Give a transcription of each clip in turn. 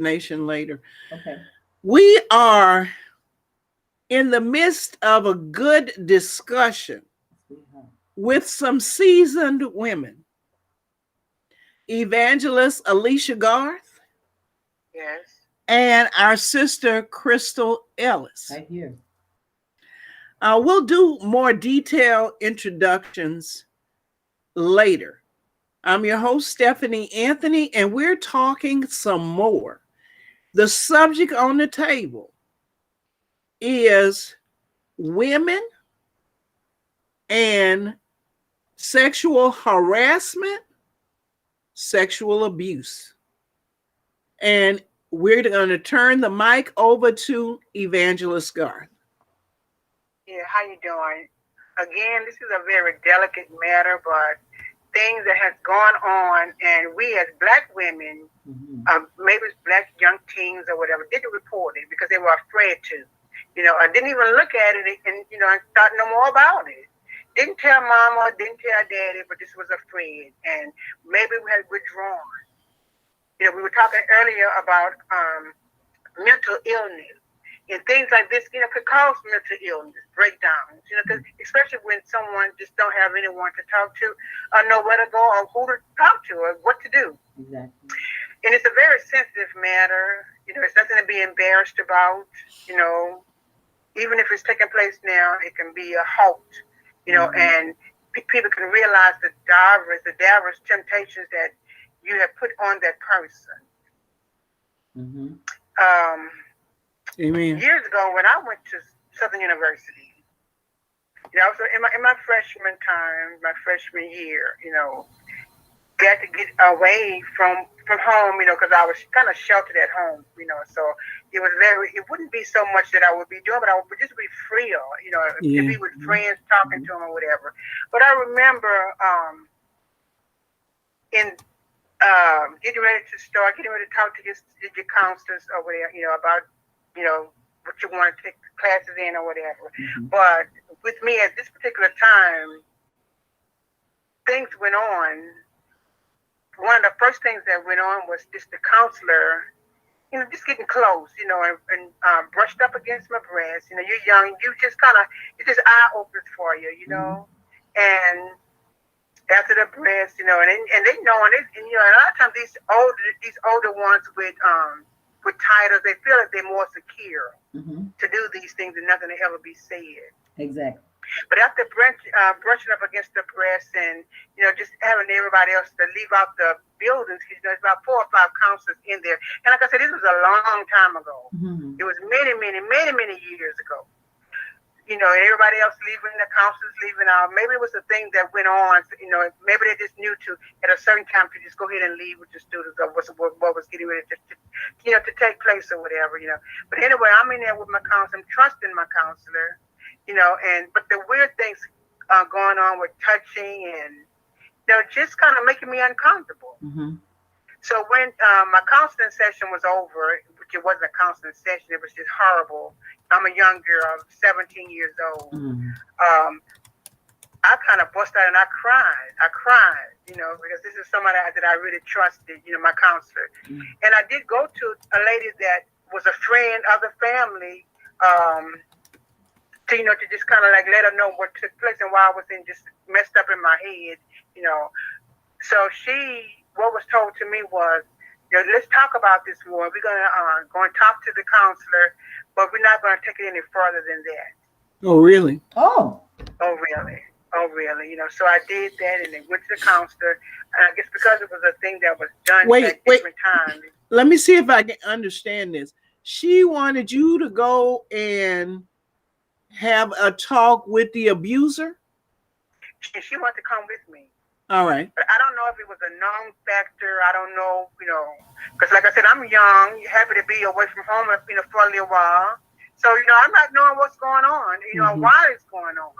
explanation later. Okay. We are in the midst of a good discussion Sweetheart. with some seasoned women. Evangelist Alicia Garth Yes. and our sister Chrystal Ellis. Right here. We'll do more detailed introductions later. I'm your host, Stephanie Anthony, and we're talking some more. The subject on the table is women and sexual harassment, sexual abuse. And we're going to turn the mic over to Evangelist Garth. Yeah, how you doing? Again, this is a very delicate matter, but things that has gone on, and we as Black women, maybe it's Black young teens or whatever, didn't report it because they were afraid to. I didn't even look at it and and thought no more about it. Didn't tell mama, didn't tell daddy, but just was afraid, and maybe we had withdrawn. We were talking earlier about mental illness. And things like this, could cause mental illness, breakdowns, because especially when someone just don't have anyone to talk to, or know where to go, or who to talk to, or what to do. Exactly. And it's a very sensitive matter. It's nothing to be embarrassed about. Even if it's taking place now, it can be a halt. And people can realize the diverse temptations that you have put on that person. Amen. Years ago, when I went to Southern University, I was in my freshman time, my freshman year, got to get away from home, because I was kind of sheltered at home, so it wouldn't be so much that I would be doing, but I would just be free, to be with friends, talking to them or whatever. But I remember getting ready to talk to your counselors or whatever, about what you want to take classes in or whatever. But with me at this particular time, things went on. One of the first things that went on was just the counselor, just getting close, and brushed up against my breast. You're young, it's just eye opens for you, and after the breast, and they know, and a lot of times these older ones with titles, they feel like they're more secure to do these things and nothing will ever be said. Exactly. But after brushing up against the breast and, just having everybody else to leave out the buildings, there's about 4 or 5 counselors in there. And like I said, this was a long time ago. It was many, many, many, many years ago. And everybody else leaving, the counselors leaving out. Maybe it was a thing that went on. Maybe they just knew to, at a certain time, to just go ahead and leave with the students or what was getting ready to take place or whatever, But anyway, I'm in there with my counselor. I'm trusting my counselor, but the weird things going on with touching and, just kind of making me uncomfortable. So when my counseling session was over, which it wasn't a counseling session, it was just horrible. I'm a young girl, 17 years old. I kind of bust out and I cried, because this is somebody that I really trusted, my counselor. And I did go to a lady that was a friend of the family, to just kind of like let her know what took place and why I was just messed up in my head, So what was told to me was, let's talk about this more. We're going to talk to the counselor, but we're not going to take it any further than that. Oh, really? Oh, really? So I did that, and they went to the counselor. And I guess because it was a thing that was done at different times. Let me see if I can understand this. She wanted you to go and have a talk with the abuser? She wanted to come with me. All right. But I don't know if it was a known factor. I don't know, because like I said, I'm young, happy to be away from home, for a little while. So, I'm not knowing what's going on, why it's going on,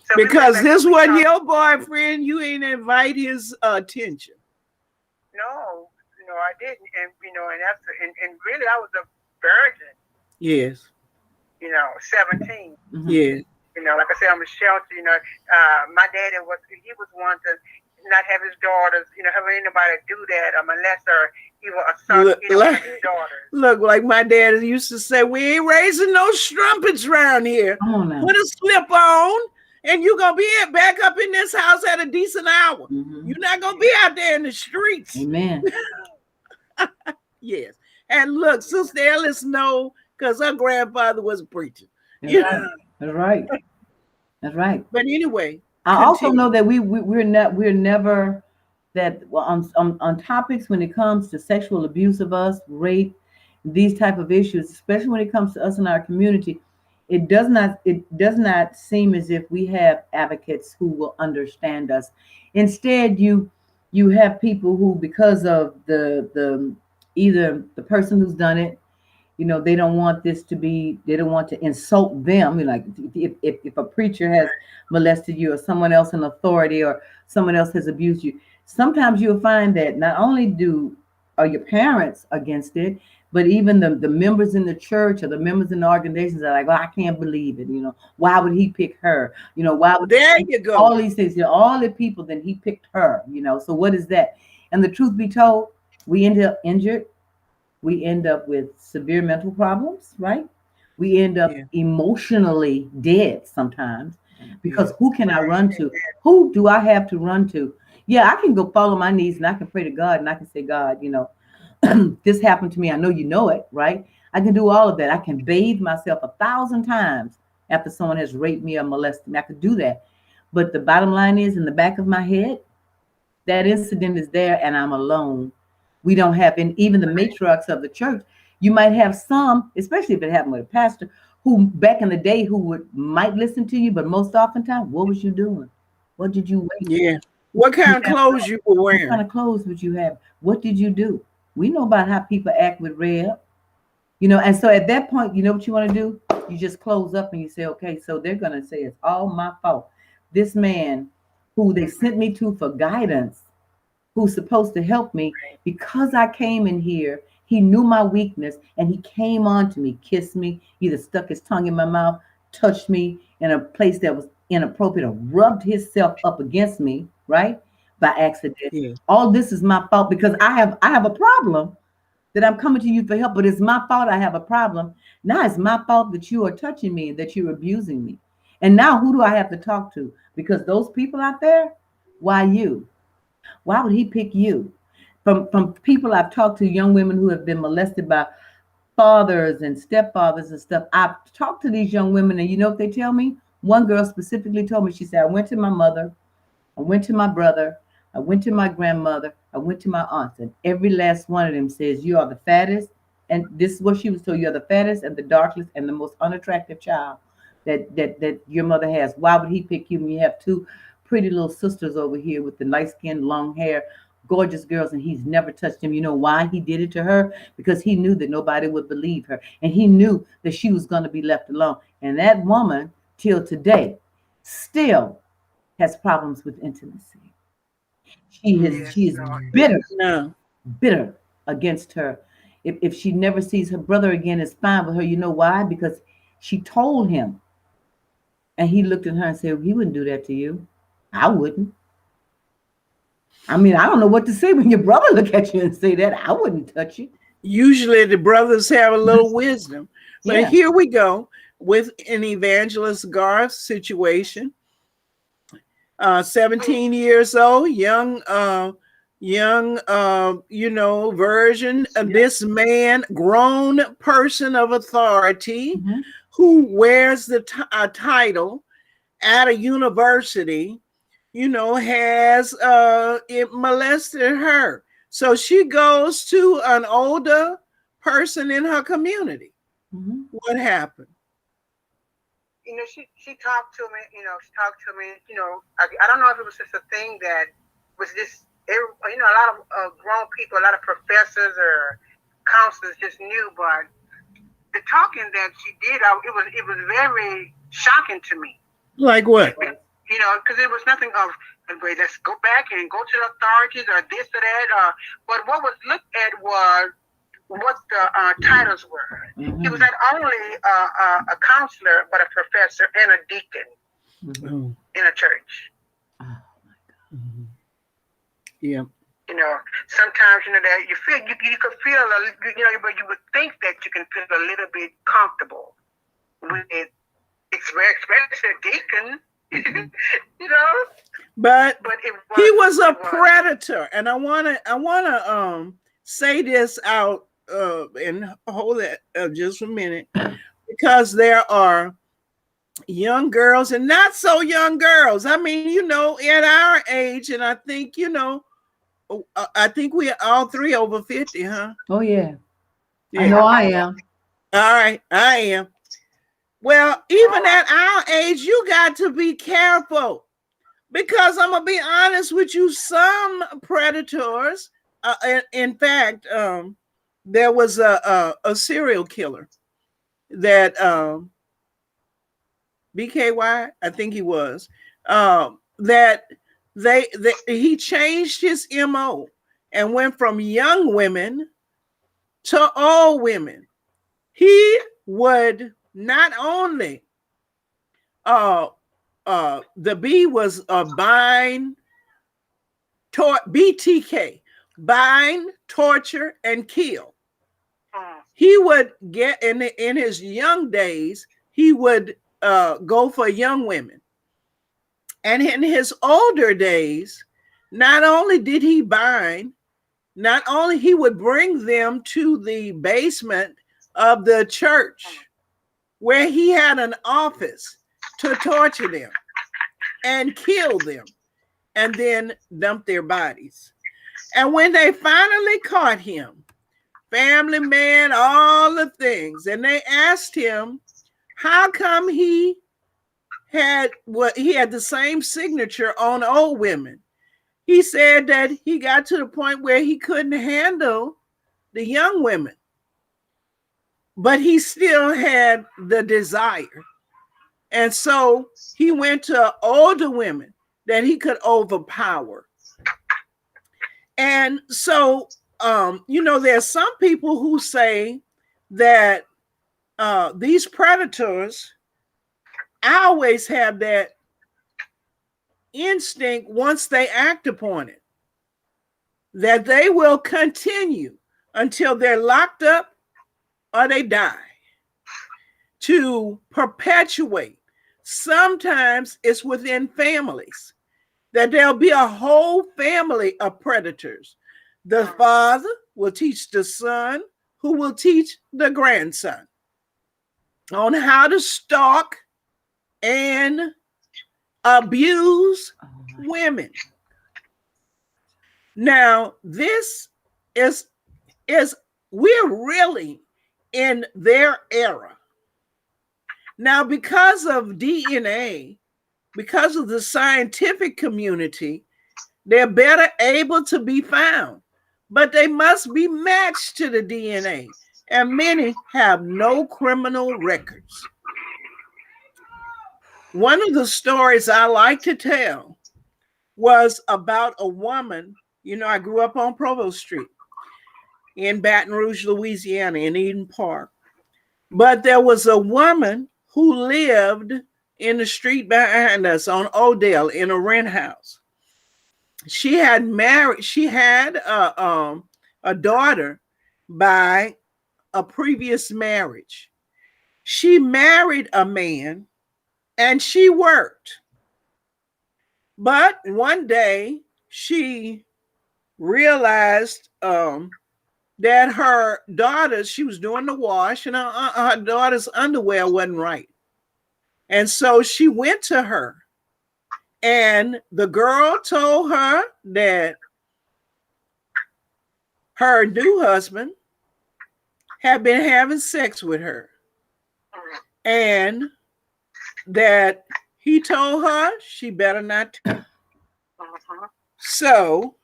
So because this wasn't your boyfriend, you ain't invite his attention. No, I didn't. And really I was a virgin. Yes. 17. Yeah. Like I said, I'm a shelter. My daddy was one to not have his daughters, having anybody do that or molest her he will assault, his daughters. Look, like my dad used to say, we ain't raising no strumpets around here. Come on now. Put a slip on, and you're going to be back up in this house at a decent hour. Mm-hmm. You're not going to be out there in the streets. Amen. Yes. And look, Sister Ellis know, because her grandfather was a preacher. That's right. That's right. That's right. But anyway, I also know that we're never that on topics when it comes to sexual abuse of us, rape, these type of issues, especially when it comes to us in our community, it does not seem as if we have advocates who will understand us. Instead, you have people who, because of the either the person who's done it, they don't want to insult them. Like if a preacher has molested you, or someone else in authority, or someone else has abused you, sometimes you'll find that not only are your parents against it, but even the members in the church or the members in the organizations are like, well, I can't believe it. Why would he pick her? Why would you go. All these things, all the people, then he picked her, so what is that? And the truth be told, we end up injured. We end up with severe mental problems, right? We end up emotionally dead sometimes, because who can I run to? Who do I have to run to? Yeah, I can go fall on my knees and I can pray to God and I can say, God, this happened to me. I know you know it, right? I can do all of that. I can bathe myself 1,000 times after someone has raped me or molested me. I could do that. But the bottom line is, in the back of my head, that incident is there and I'm alone. We don't have, and even the matriarchs of the church, you might have some, especially if it happened with a pastor, who back in the day might listen to you, but most oftentimes, what was you doing? What did you wear? Yeah. What kind of clothes you were wearing? What kind of clothes would you have? What did you do? We know about how people act with Reb, and so at that point, you know what you want to do? You just close up and you say, okay, so they're going to say it's all my fault. This man who they sent me to for guidance, who's supposed to help me, because I came in here, he knew my weakness and he came on to me, kissed me, either stuck his tongue in my mouth, touched me in a place that was inappropriate, or rubbed himself up against me, right? By accident. Yeah. All this is my fault because I have a problem that I'm coming to you for help, but it's my fault I have a problem. Now it's my fault that you are touching me, that you're abusing me. And now who do I have to talk to? Because those people out there, why you? Why would he pick you? From people I've talked to, young women who have been molested by fathers and stepfathers and stuff, I've talked to these young women, and you know what they tell me? One girl specifically told me, she said, I went to my mother, I went to my brother, I went to my grandmother, I went to my aunts, and every last one of them says, you are the fattest, and this is what she was told, you're the fattest and the darkest and the most unattractive child that your mother has. Why would he pick you when you have two pretty little sisters over here with the light skin, long hair, gorgeous girls, and he's never touched them? You know why he did it to her? Because he knew that nobody would believe her, and he knew that she was going to be left alone. And that woman, till today, still has problems with intimacy. She is bitter against her. If she never sees her brother again, it's fine with her. You know why? Because she told him, and he looked at her and said, he wouldn't do that to you. I wouldn't. I mean, I don't know what to say when your brother look at you and say that. I wouldn't touch you. Usually the brothers have a little wisdom. But here we go with an Evangelist Garth situation. 17 years old, young, version of this man, grown person of authority, who wears the title at a university, has it molested her. So she goes to an older person in her community. What happened? She talked to me, I don't know if it was just a thing that was just, a lot of grown people, a lot of professors or counselors just knew, but the talking that she did, it was very shocking to me. Like what? Because it was nothing of, let's go back and go to the authorities or this or that, but what was looked at was what the titles were. He was not only a counselor, but a professor and a deacon in a church. Yeah. You know, sometimes, you know, that you feel, you could feel, you know, but you would think that you can feel a little bit comfortable with it. It's very expensive, deacon, you know. But he was a it predator, and I wanna say this out and hold it just a minute, because there are young girls and not so young girls. I mean, you know, at our age, and I think, you know, I think we are all three over 50, huh? Oh yeah. Yeah. I know I am. All right, I am. Well, even at our age, you got to be careful, because I'm gonna be honest with you. Some predators, in fact, there was a serial killer that BKY, I think he was, that he changed his MO and went from young women to old women. He would not only the B was bind, BTK, bind, torture, and kill. He would get in his young days, he would go for young women. And in his older days, not only did he bind, not only he would bring them to the basement of the church where he had an office to torture them and kill them and then dump their bodies. And when they finally caught him, family man, all the things, and they asked him how come he had the same signature on old women. He said that he got to the point where he couldn't handle the young women, but he still had the desire. And so he went to older women that he could overpower. And so, you know, there's some people who say that these predators always have that instinct once they act upon it, that they will continue until they're locked up or they die, to perpetuate. Sometimes it's within families, that there'll be a whole family of predators. The father will teach the son, who will teach the grandson on how to stalk and abuse women. Now, this is we're really in their era. Now, because of DNA, because of the scientific community, they're better able to be found, but they must be matched to the DNA, and many have no criminal records. One of the stories I like to tell was about a woman. You know, I grew up on Provost Street in Baton Rouge, Louisiana, in Eden Park. But there was a woman who lived in the street behind us on Odell in a rent house. She had a daughter by a previous marriage. She married a man and she worked. But one day she realized that her daughter, she was doing the wash, and her daughter's underwear wasn't right. And so she went to her, and the girl told her that her new husband had been having sex with her, and that he told her she better not. So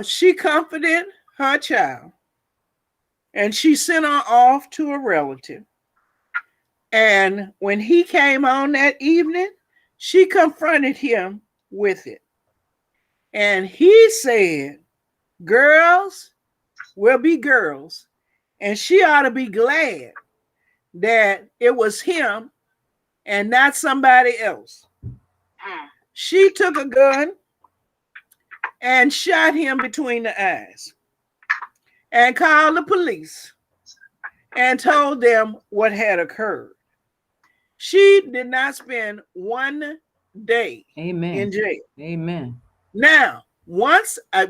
she comforted her child, and she sent her off to a relative. And when he came on that evening, she confronted him with it. And he said, girls will be girls. And she ought to be glad that it was him and not somebody else. She took a gun and shot him between the eyes and called the police and told them what had occurred. She did not spend one day in jail. Amen. Now, once I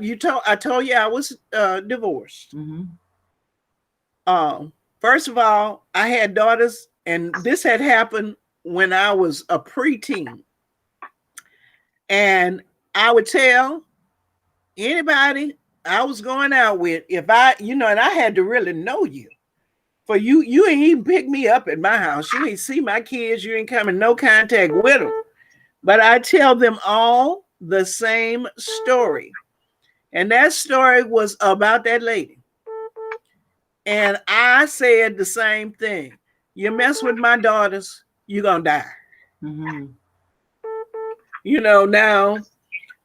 told you I was divorced. First of all, I had daughters, and this had happened when I was a preteen. And I would tell anybody I was going out with, if I, and I had to really know you. For you ain't even pick me up at my house. You ain't see my kids. You ain't come in no contact with them. But I tell them all the same story. And that story was about that lady. And I said the same thing. You mess with my daughters, you're going to die. Now,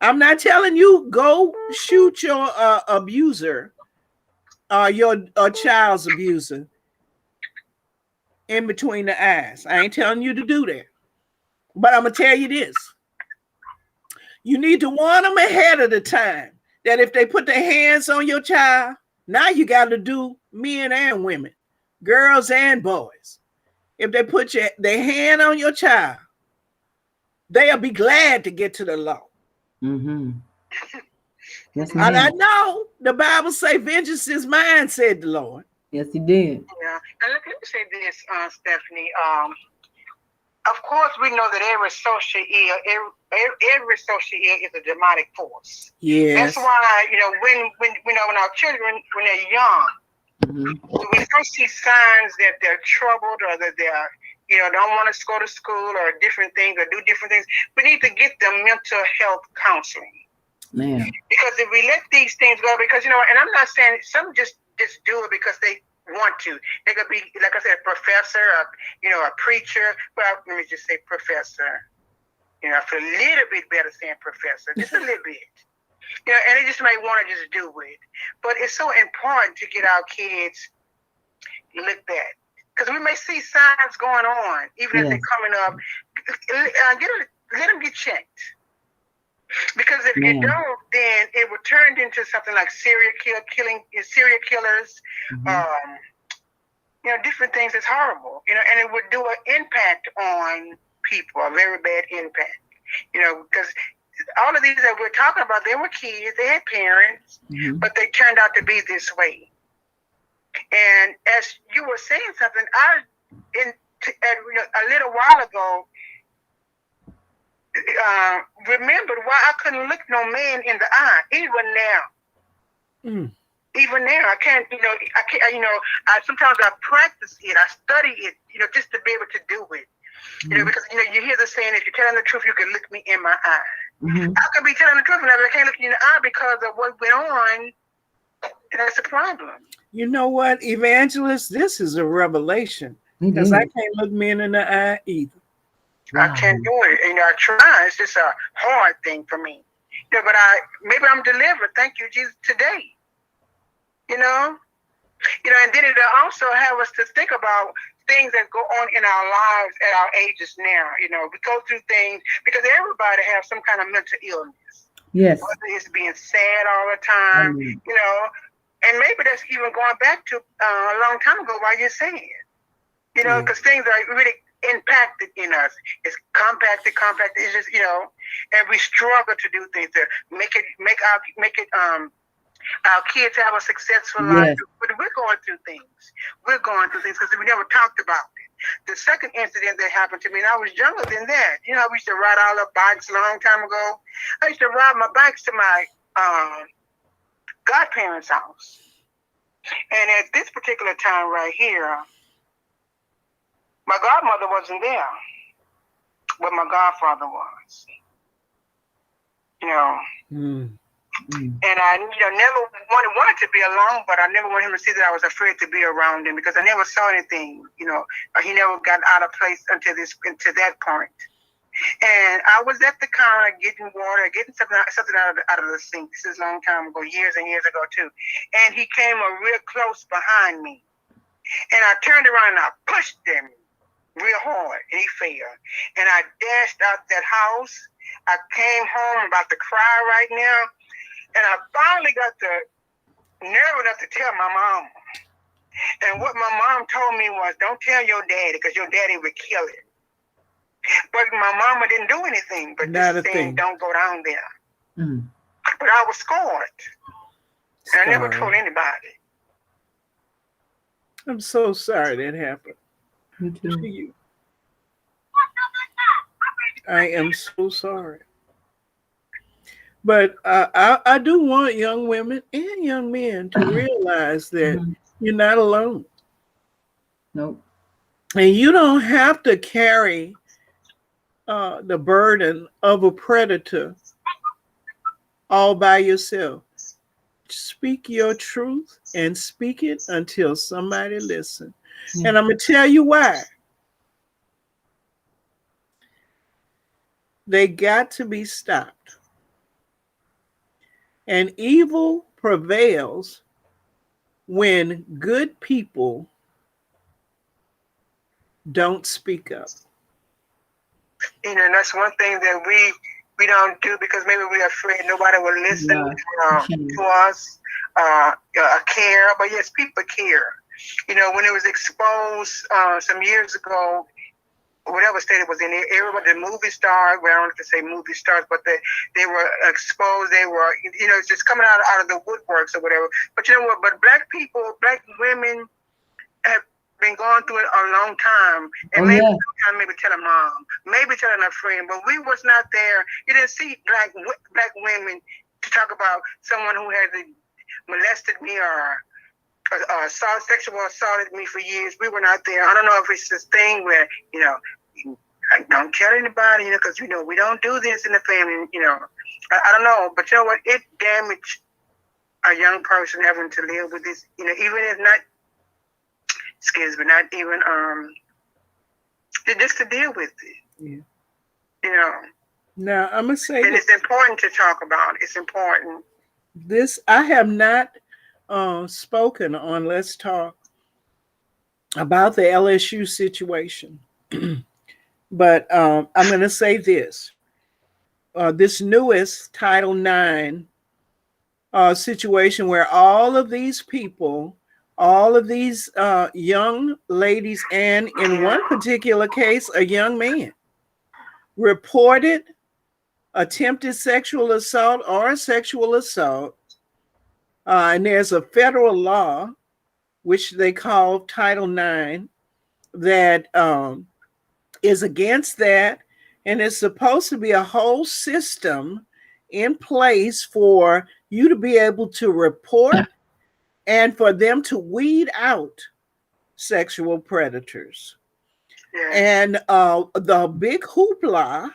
I'm not telling you go shoot your abuser, your child's abuser in between the eyes. I ain't telling you to do that. But I'm going to tell you this. You need to warn them ahead of the time that if they put their hands on your child, now you got to do men and women, girls and boys. If they put their hand on your child, they'll be glad to get to the law. Yes, and I know the Bible say vengeance is mine, said the Lord. Yes, he did. Yeah. And let me say this, Stephanie. Of course, we know that every social ill is a demonic force. Yes. That's why, when our children, when they're young, when we first see signs that they're troubled or that they're, don't want to go to school or different things or do different things, we need to get them mental health counseling. Man. Because if we let these things go, because, and I'm not saying some just do it because they want to. They could be, like I said, a professor, a preacher. Well, let me just say professor. I feel a little bit better saying professor, just a little bit. And they just might want to just do it. But it's so important to get our kids looked at. Because we may see signs going on, even if they're coming up. Let them get checked. Because if you don't, then it would turn into something like serial killers, different things that's horrible, and it would do an impact on people, a very bad impact, because all of these that we're talking about, they were kids, they had parents, but they turned out to be this way. And as you were saying something, a little while ago, remembered why I couldn't look no man in the eye, even now. Even now, I can't, sometimes I practice it, I study it, just to be able to do it. Because, you hear the saying, if you're telling the truth, you can look me in my eye. I could be telling the truth, and I can't look you in the eye because of what went on, and that's a problem. You know what, Evangelist? This is a revelation, because I can't look men in the eye either. I can't do it. I try. It's just a hard thing for me. But maybe I'm delivered. Thank you, Jesus, today. And then it'll also have us to think about things that go on in our lives at our ages now. We go through things because everybody has some kind of mental illness. Yes. Whether it's being sad all the time, and maybe that's even going back to a long time ago while you're saying it. Because things are really impacted in us. It's compacted. It's just, and we struggle to do things to make our kids have a successful life. But we're going through things. Because we never talked about it. The second incident that happened to me, and I was younger than that. I used to ride all the bikes a long time ago. I used to ride my bikes to my godparents' house. And at this particular time right here, my godmother wasn't there, but my godfather was. And I, never wanted to be alone, but I never wanted him to see that I was afraid to be around him because I never saw anything. He never got out of place until that point. And I was at the counter getting water, getting something out of the sink. This is a long time ago, years and years ago too. And he came real close behind me, and I turned around and I pushed him real hard, and he fell. And I dashed out that house. I came home about to cry right now. And I finally got the nerve enough to tell my mom. And what my mom told me was, don't tell your daddy, because your daddy would kill it. But my mama didn't do anything, but just saying, don't go down there. Mm. But I was scarred. And I never told anybody. I'm so sorry that happened. Me too. To you. I am so sorry. But I do want young women and young men to realize that you're not alone. Nope. And you don't have to carry the burden of a predator all by yourself. Speak your truth and speak it until somebody listens. And I'm going to tell you why. They got to be stopped. And evil prevails when good people don't speak up. You know, that's one thing that we don't do because maybe we're afraid nobody will listen to us, care. But yes, people care. You know, when it was exposed some years ago, whatever state it was in, everybody, the movie stars, well, I don't have to say movie stars, but they were exposed. They were, you know, it's just coming out of the woodworks or whatever. But you know what? But black people, black women have been going through it a long time. And maybe tell a mom, maybe telling a friend, but we was not there. You didn't see black women to talk about someone who had molested me or sexual assaulted me for years. We were not there. I don't know if it's this thing where, you know, I don't tell anybody, you know, because, you know, we don't do this in the family, you know. I don't know, but you know what? It damaged a young person having to live with this, you know, even if not, not even, just to deal with it. Yeah. You know. Now, I'm going to say and it's important to talk about. It's important. This, I have not spoken on Let's Talk about the LSU situation. But I'm going to say this. This newest Title IX situation where all of these people, all of these young ladies, and in one particular case, a young man, reported attempted sexual assault or sexual assault. And there's a federal law, which they call Title IX, that is against that. And it's supposed to be a whole system in place for you to be able to report and for them to weed out sexual predators. Yeah. And the big hoopla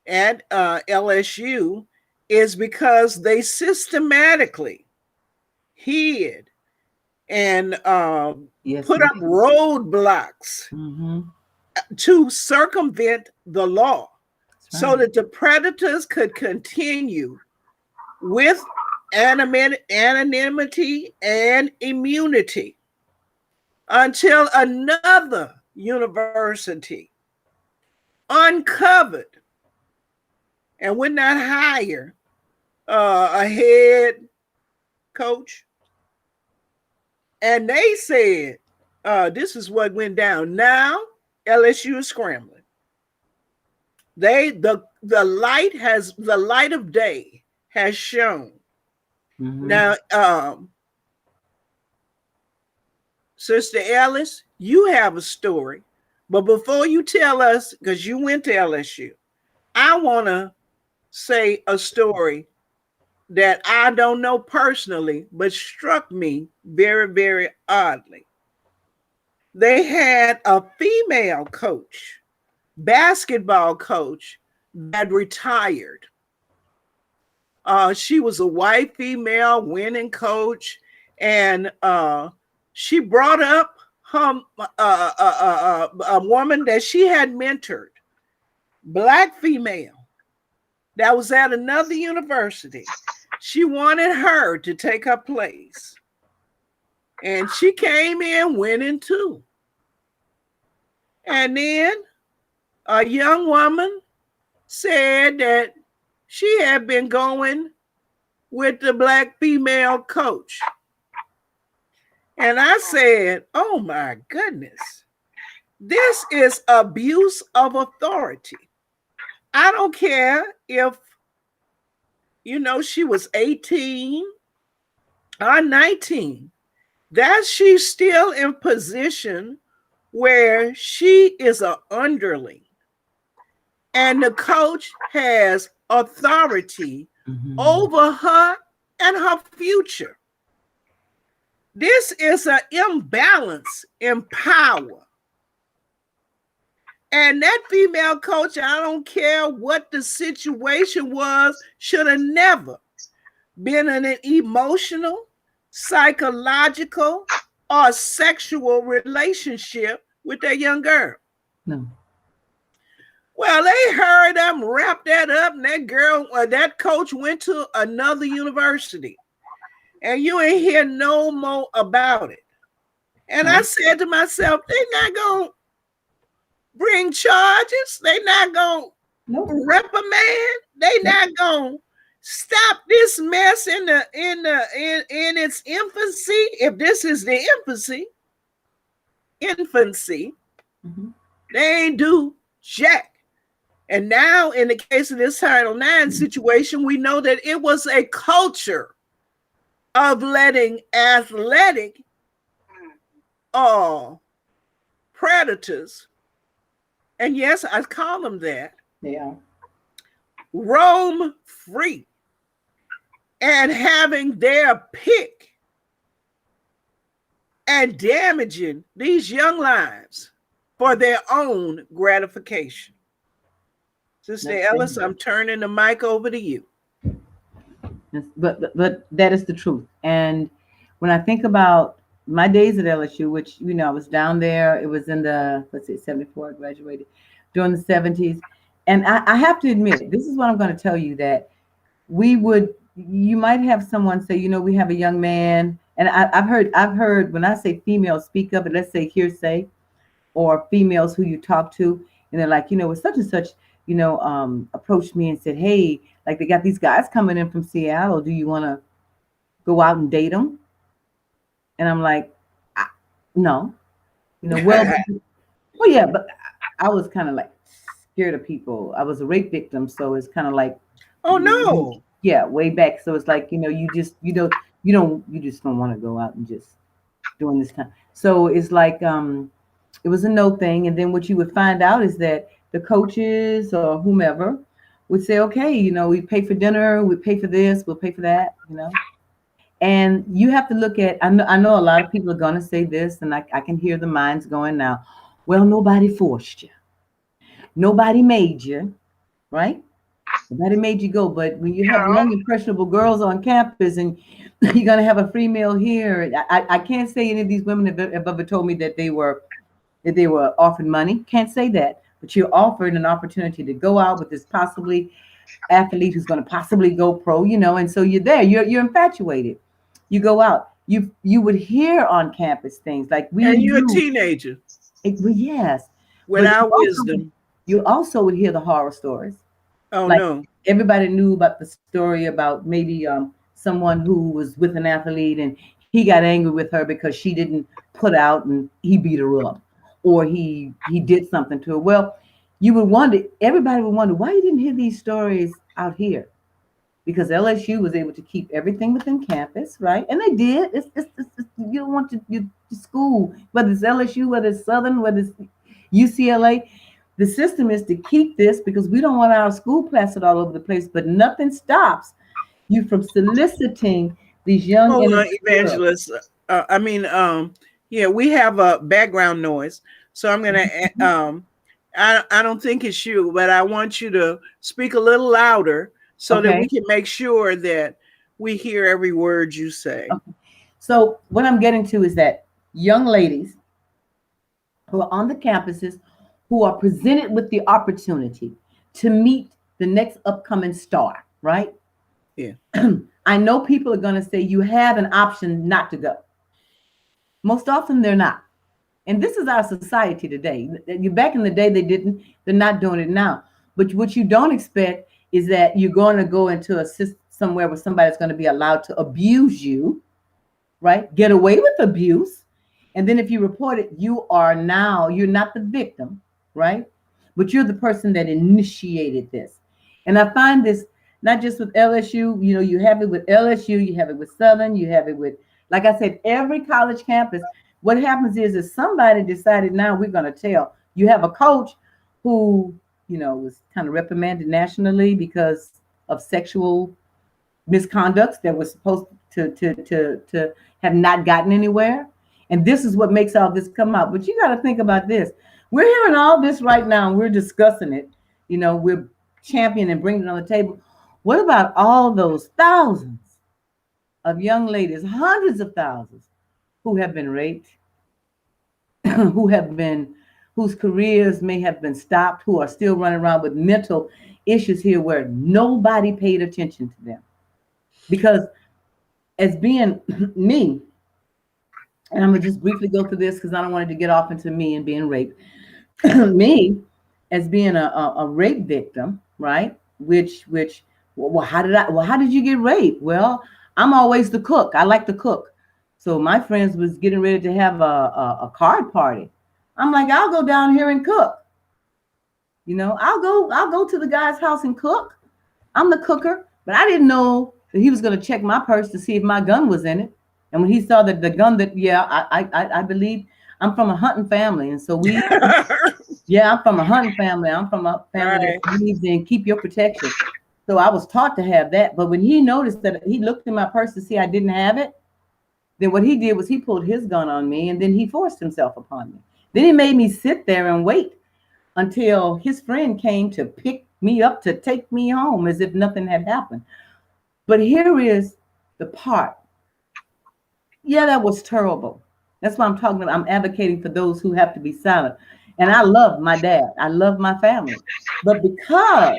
at LSU is because they systematically hid and put up roadblocks to circumvent the law so that the predators could continue with anonymity and immunity until another university uncovered and would not hire a head coach. And they said, this is what went down. Now LSU is scrambling. The light of day has shown. Now, Sister Ellis, you have a story, but before you tell us, because you went to LSU, I want to say a story that I don't know personally, but struck me very, very oddly. They had a female coach, basketball coach, that retired. She was a white female winning coach, and she brought up a woman that she had mentored, black female, that was at another university. She wanted her to take her place. And she came in winning too. And then a young woman said that she had been going with the black female coach. And I said, oh my goodness, this is abuse of authority. I don't care if, she was 18 or 19, that she's still in position where she is an underling. And the coach has authority over her and her future. This is an imbalance in power. And that female coach, I don't care what the situation was, should have never been in an emotional, psychological, or sexual relationship with that young girl. No. Well, they hurried up and wrapped that up, and that girl, that coach went to another university. And you ain't hear no more about it. And I said to myself, they're not going to bring charges. They're not going to reprimand. They're not going to stop this mess in its infancy. If this is the infancy, they ain't do jack. And now in the case of this Title IX situation, we know that it was a culture of letting athletic predators, and yes, I call them that, roam free and having their pick and damaging these young lives for their own gratification. Sister Ellis, I'm turning the mic over to you. But that is the truth. And when I think about my days at LSU, which, I was down there, it was in the, 74, I graduated during the 70s. And I have to admit, this is what I'm going to tell you, that you might have someone say, we have a young man. And I've heard when I say females speak up, and let's say hearsay, or females who you talk to, and they're like, it's such and such, approached me and said, hey, like they got these guys coming in from Seattle. Do you want to go out and date them? And I'm like, no. Well, yeah, but I was kind of like scared of people. I was a rape victim, so it's kind of like, oh no, yeah, way back. So it's like, you just don't want to go out and just doing this kind. So it's like, it was a no thing. And then what you would find out is that the coaches or whomever would say, okay, we pay for dinner, we pay for this, we'll pay for that, And you have to look at, I know a lot of people are going to say this, and I can hear the minds going now, well, nobody forced you. Nobody made you, right? Nobody made you go. But when you have young, impressionable girls on campus and you're going to have a free meal here, I can't say any of these women have ever told me that they were offered money. Can't say that. But you're offered an opportunity to go out with this possibly athlete who's going to possibly go pro, and so you're there. You're infatuated. You go out. You would hear on campus things like and you're a teenager. Yes. Without wisdom. You also would hear the horror stories. Oh, like, no. Everybody knew about the story about maybe someone who was with an athlete and he got angry with her because she didn't put out and he beat her up, or he did something to her. Well, everybody would wonder why you didn't hear these stories out here, because LSU was able to keep everything within campus, right? And they did. It's you don't want your school, whether it's LSU, whether it's Southern, whether it's UCLA. The system is to keep this because we don't want our school plastered all over the place, but nothing stops you from soliciting these young evangelists. We have a background noise, so I'm gonna. I don't think it's you, but I want you to speak a little louder so that we can make sure that we hear every word you say. Okay. So what I'm getting to is that young ladies who are on the campuses who are presented with the opportunity to meet the next upcoming star, right? Yeah. I know people are going to say you have an option not to go. Most often they're not. And this is our society today. Back in the day, they didn't. They're not doing it now. But what you don't expect is that you're going to go into a somewhere where somebody's going to be allowed to abuse you, right? Get away with abuse. And then if you report it, you're not the victim, right? But you're the person that initiated this. And I find this not just with LSU, you have it with LSU, you have it with Southern, you have it with, like I said, every college campus. What happens is somebody decided now we're going to tell. You have a coach who, was kind of reprimanded nationally because of sexual misconducts that was supposed to have not gotten anywhere. And this is what makes all this come out. But you got to think about this. We're hearing all this right now, and we're discussing it. We're championing and bringing it on the table. What about all those thousands of young ladies, hundreds of thousands, who have been raped, whose careers may have been stopped, who are still running around with mental issues here where nobody paid attention to them? Because as being me, and I'm gonna just briefly go through this because I don't want it to get off into me and being raped. Me, as being a rape victim, right? How did you get raped? Well, I'm always the cook. I like to cook. So my friends was getting ready to have a card party. I'm like, I'll go down here and cook. I'll go to the guy's house and cook. I'm the cooker, but I didn't know that he was going to check my purse to see if my gun was in it. And when he saw that the gun I believe I'm from a hunting family. And so I'm from a hunting family. I'm from a family that believes in keep your protection. So I was taught to have that. But when he noticed that he looked in my purse to see I didn't have it, then what he did was he pulled his gun on me and then he forced himself upon me. Then he made me sit there and wait until his friend came to pick me up to take me home as if nothing had happened. But here is the part. Yeah, that was terrible. That's why I'm talking about. I'm advocating for those who have to be silent. And I love my dad. I love my family. But because,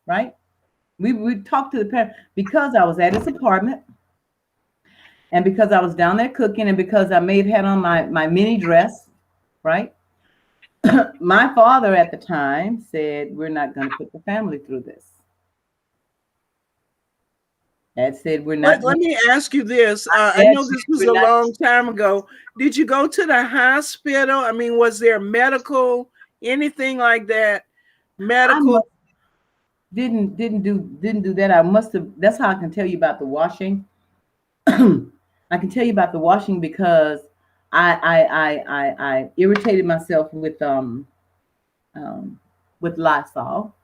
right, we talked to the parents, because I was at his apartment and because I was down there cooking and because I may have had on my mini dress, right? My father at the time said, we're not going to put the family through this. Dad said, we're not. Let me ask you this. I know this was a long time ago. Did you go to the hospital? I mean, was there medical, anything like that? Medical? Didn't do that. I must have. That's how I can tell you about the washing. I can tell you about the washing because I irritated myself with Lysol.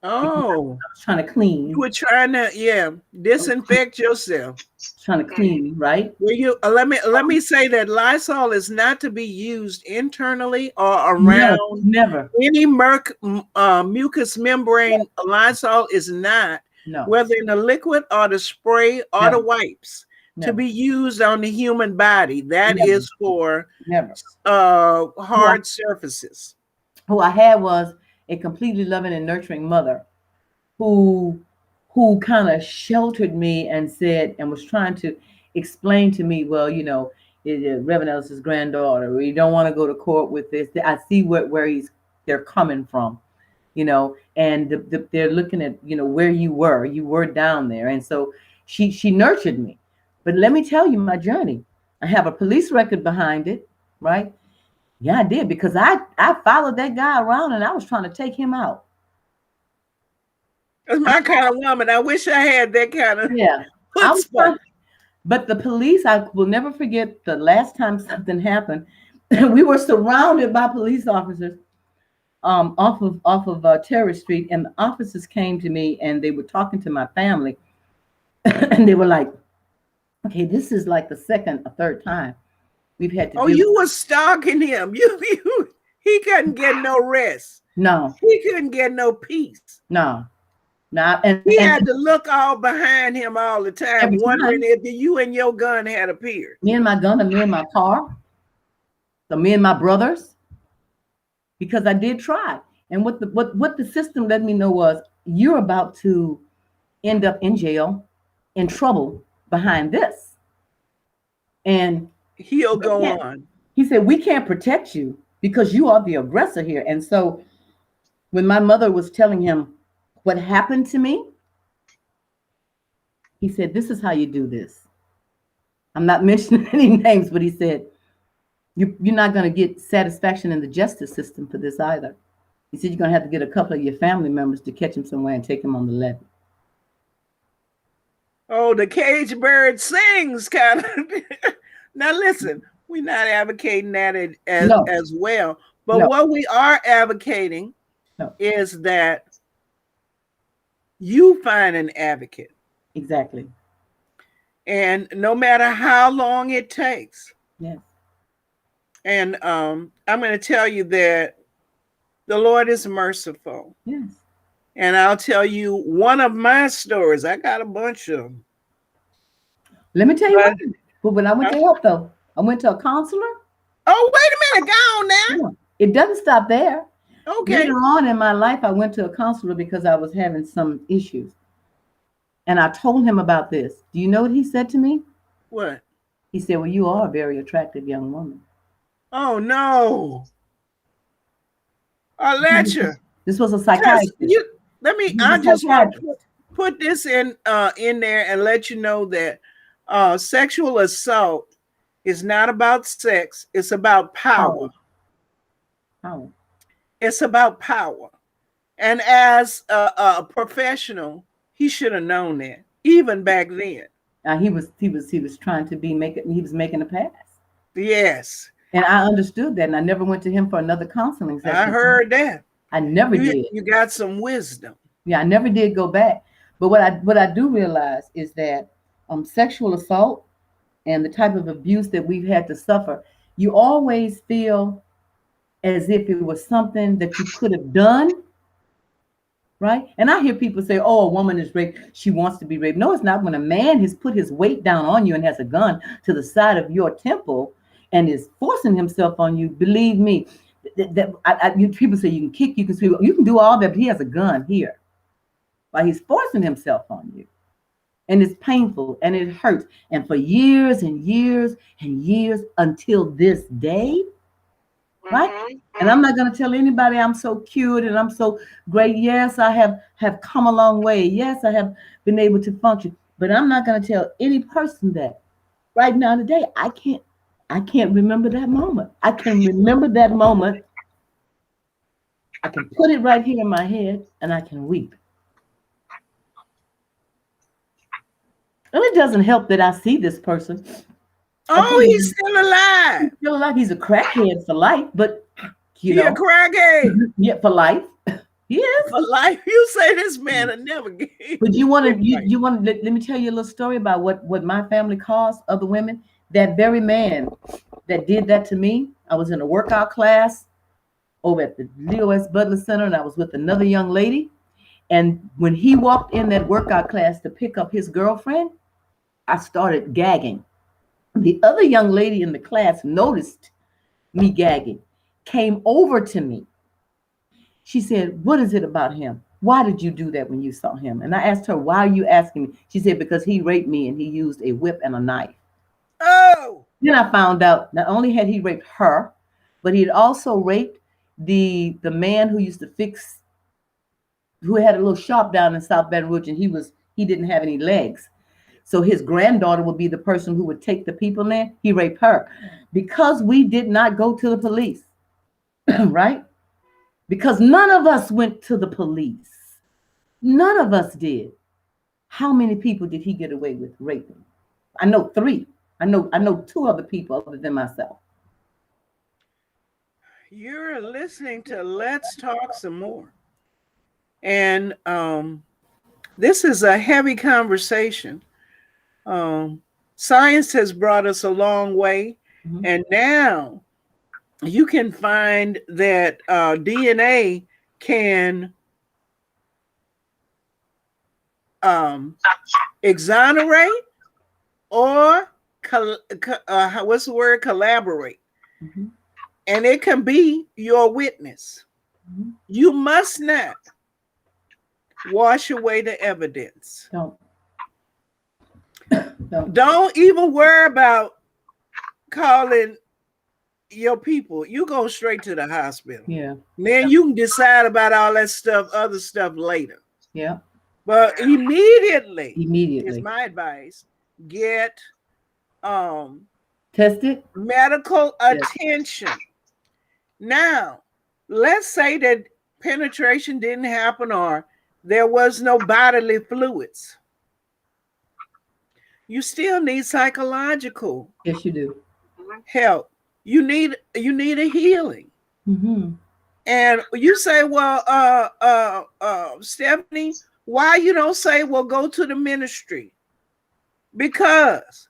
Oh, I was trying to clean. You were trying to, disinfect yourself. Trying to clean, right? Well, let me say that Lysol is not to be used internally or around. No, never. Any mucous membrane. Lysol is not, whether in the liquid or the spray or the wipes, to be used on the human body. That is for hard surfaces. Who I had was a completely loving and nurturing mother who kind of sheltered me and said, and was trying to explain to me, well, Reverend Ellis's granddaughter, we don't want to go to court with this. I see where they're coming from, and they're looking at, where you were down there. And so she nurtured me. But let me tell you my journey. I have a police record behind it, right? Yeah, I did, because I followed that guy around and I was trying to take him out. That's my kind of woman. I wish I had that kind of But the police, I will never forget the last time something happened. We were surrounded by police officers off of Terrace Street, and the officers came to me and they were talking to my family, and they were like, "Okay, this is like the second or third time we've had to." Oh, you were stalking him. He couldn't get no rest. No, he couldn't get no peace. No. And he had to look all behind him all the time, wondering if you and your gun had appeared. Me and my gun, and me and my car, so me and my brothers, because I did try. And what the system let me know was, you're about to end up in jail, in trouble behind this. And he'll go on. He said, we can't protect you because you are the aggressor here. And so when my mother was telling him what happened to me, He said, this is how you do this. I'm not mentioning any names, but he said, you're not going to get satisfaction in the justice system for this either. He said, you're going to have to get a couple of your family members to catch him somewhere and take him on the levee. Oh, the cage bird sings kind of. Now, listen, we're not advocating that as well. But what we are advocating is that you find an advocate. Exactly. And no matter how long it takes. Yes. And I'm going to tell you that the Lord is merciful. Yes. And I'll tell you one of my stories. I got a bunch of them. Let me tell you what. But when I went to help, though, I went to a counselor. Oh, wait a minute. Go on now. It doesn't stop there. Okay. Later on in my life, I went to a counselor because I was having some issues. And I told him about this. Do you know what he said to me? What? He said, well, you are a very attractive young woman. Oh, no. Alicia. This was a psychiatrist. I just want to put this in there and let you know that sexual assault is not about sex. It's about power. Power. It's about power. And as a professional, he should have known that even back then. He was trying to he was making a pass. Yes. And I understood that, and I never went to him for another counseling session. I heard that. I never did. You got some wisdom. Yeah, I never did go back. But what I do realize is that sexual assault and the type of abuse that we've had to suffer, you always feel as if it was something that you could have done, right? And I hear people say, oh, a woman is raped, she wants to be raped. No, it's not. When a man has put his weight down on you and has a gun to the side of your temple and is forcing himself on you, believe me, people say you can kick, you can do all that, but he has a gun here while he's forcing himself on you. And it's painful and it hurts. And for years and years and years until this day, right? Mm-hmm. And I'm not going to tell anybody I'm so cute and I'm so great. Yes, I have come a long way. Yes, I have been able to function. But I'm not going to tell any person that right now today, I can't remember that moment. I can remember that moment. I can put it right here in my head and I can weep. And it doesn't help that I see this person. Oh, he's still alive. He's still alive. He's a crackhead for life, but He's a crackhead. Yeah, for life. He is. For life. You say this man will never get. But you want to let me tell you a little story about what my family caused other women. That very man that did that to me, I was in a workout class over at the Leo S. Butler Center, and I was with another young lady. And when he walked in that workout class to pick up his girlfriend, I started gagging. The other young lady in the class noticed me gagging, came over to me. She said, what is it about him? Why did you do that when you saw him? And I asked her, why are you asking me? She said, because he raped me and he used a whip and a knife. Oh! Then I found out not only had he raped her, but he had also raped the man who used to who had a little shop down in South Baton Rouge, and he didn't have any legs. So his granddaughter would be the person who would take the people in. He raped her because we did not go to the police, right? Because none of us went to the police. None of us did. How many people did he get away with raping? I know 3. I know 2 other people other than myself. You're listening to Let's Talk Some More. And this is a heavy conversation. Science has brought us a long way. Mm-hmm. And now you can find that DNA can exonerate or what's the word? Collaborate. Mm-hmm. And it can be your witness. Mm-hmm. You must not wash away the evidence. Don't even worry about calling your people. You go straight to the hospital. Yeah. Then you can decide about all that stuff, other stuff later. Yeah. But immediately is Immediately. my advice. Get Tested. medical Yes. attention. Now, let's say that penetration didn't happen or there was no bodily fluids. You still need psychological Yes, you do. help. You need a healing. Mm-hmm. And you say, well, Stephanie, why you don't say, well, go to the ministry? Because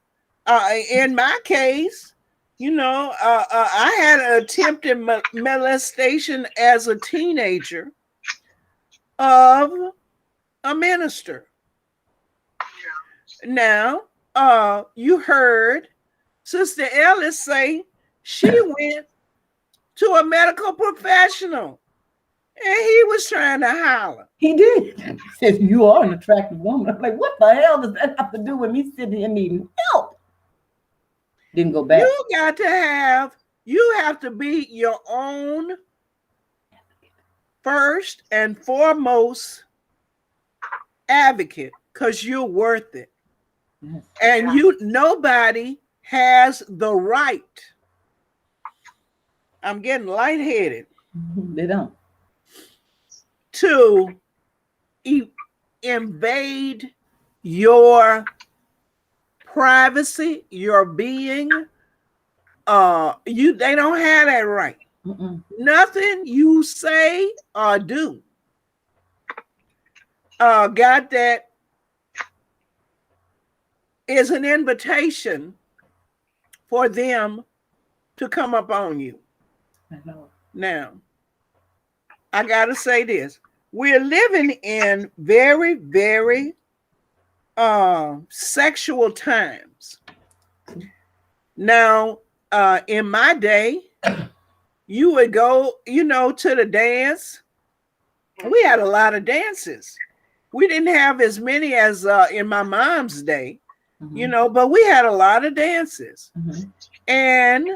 in my case, I had an attempted molestation as a teenager of a minister. Now, you heard Sister Ellis say she went to a medical professional and he was trying to holler. He did. He says, you are an attractive woman. I'm like, what the hell does that have to do with me sitting here needing help? Didn't go back. You have to be your own first and foremost advocate because you're worth it. Yes. And nobody has the right. I'm getting lightheaded. They don't. To invade your privacy, your being. They don't have that right. Mm-mm. Nothing you say or do got that is an invitation for them to come up on you. I know. Now, I gotta say this. We're living in very, very sexual times. Now, in my day, you would go, to the dance. We had a lot of dances. We didn't have as many as in my mom's day, but we had a lot of dances. Mm-hmm. And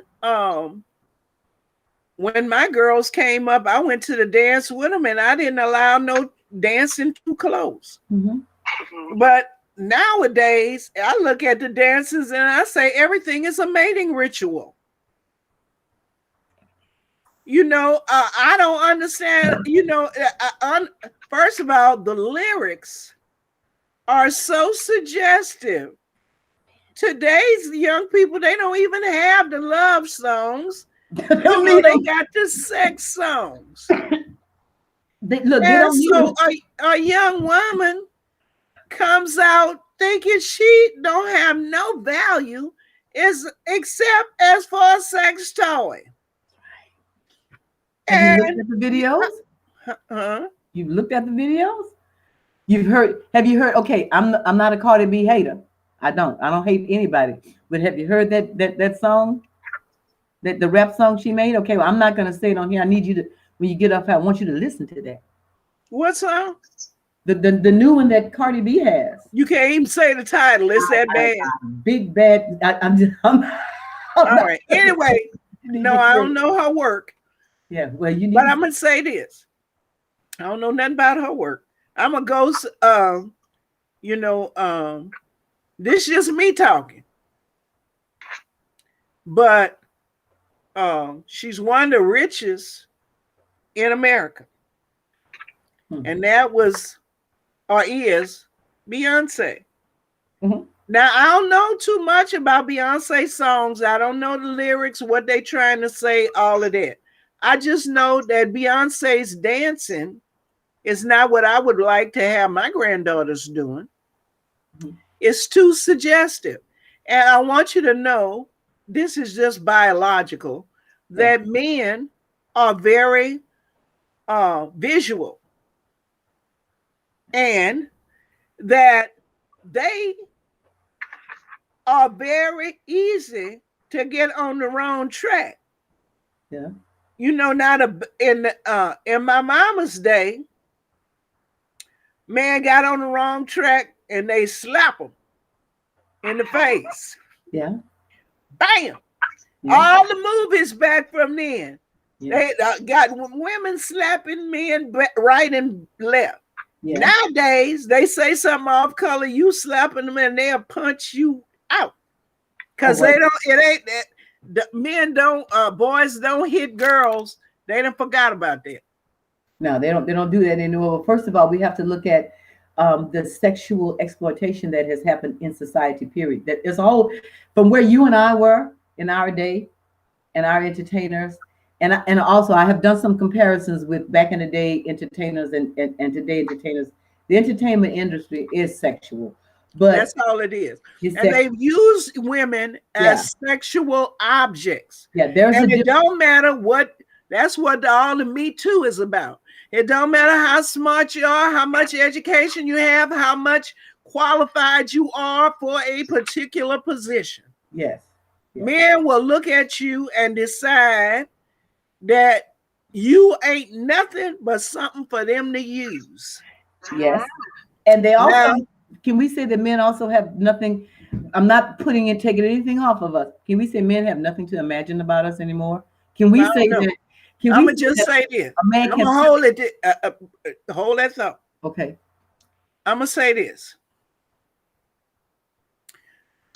when my girls came up, I went to the dance with them and I didn't allow no dancing too close. Mm-hmm. But nowadays, I look at the dances and I say everything is a mating ritual. I don't understand, first of all, the lyrics are so suggestive. Today's young people, they don't even have the love songs. They got the sex songs. A young woman comes out thinking she don't have no value except as for a sex toy. Have you looked at the videos? You've looked at the videos? Have you heard, okay, I'm not a Cardi B hater. I don't hate anybody. But have you heard that song? The rap song she made? Okay, well, I'm not gonna say it on here. I need you to, when you get off, I want you to listen to that. What song? The new one that Cardi B has. You can't even say the title. It's that bad. Big bad. I'm all right. Anyway, no, I don't know her work. Yeah, well, you need. But I'm gonna say this. I don't know nothing about her work. I'm gonna go. This is just me talking. But she's one of the richest in America, and that was or is Beyonce. Mm-hmm. Now, I don't know too much about Beyonce songs. I don't know the lyrics, what they trying to say, all of that. I just know that Beyonce's dancing is not what I would like to have my granddaughters doing. Mm-hmm. It's too suggestive. And I want you to know, this is just biological, that men are very visual. And that they are very easy to get on the wrong track. Yeah. In my mama's day, man got on the wrong track and they slap him in the face. Yeah. Bam. Yeah. All the movies back from then. Yeah. They got women slapping men right and left. Yeah. Nowadays, they say something off color, you slapping them and they'll punch you out. Because they don't, it ain't that. The men don't, boys don't hit girls. They done forgot about that. No, they don't do that anymore. Well, first of all, we have to look at the sexual exploitation that has happened in society, period. That is all from where you and I were in our day and our entertainers. And also I have done some comparisons with back in the day entertainers and today entertainers. The entertainment industry is sexual, but that's all it is. And sexual. they've used women as sexual objects. Yeah, and it don't matter what, that's what all the Me Too is about. It don't matter how smart you are, how much education you have, how much qualified you are for a particular position. Yes. Men will look at you and decide that you ain't nothing but something for them to use. Yes. And they also, can we say that men also have nothing? I'm not taking anything off of us. Can we say men have nothing to imagine about us anymore? Can we say that? I'm gonna just say this. I'm gonna hold it. Hold that thought. Okay. I'm gonna say this.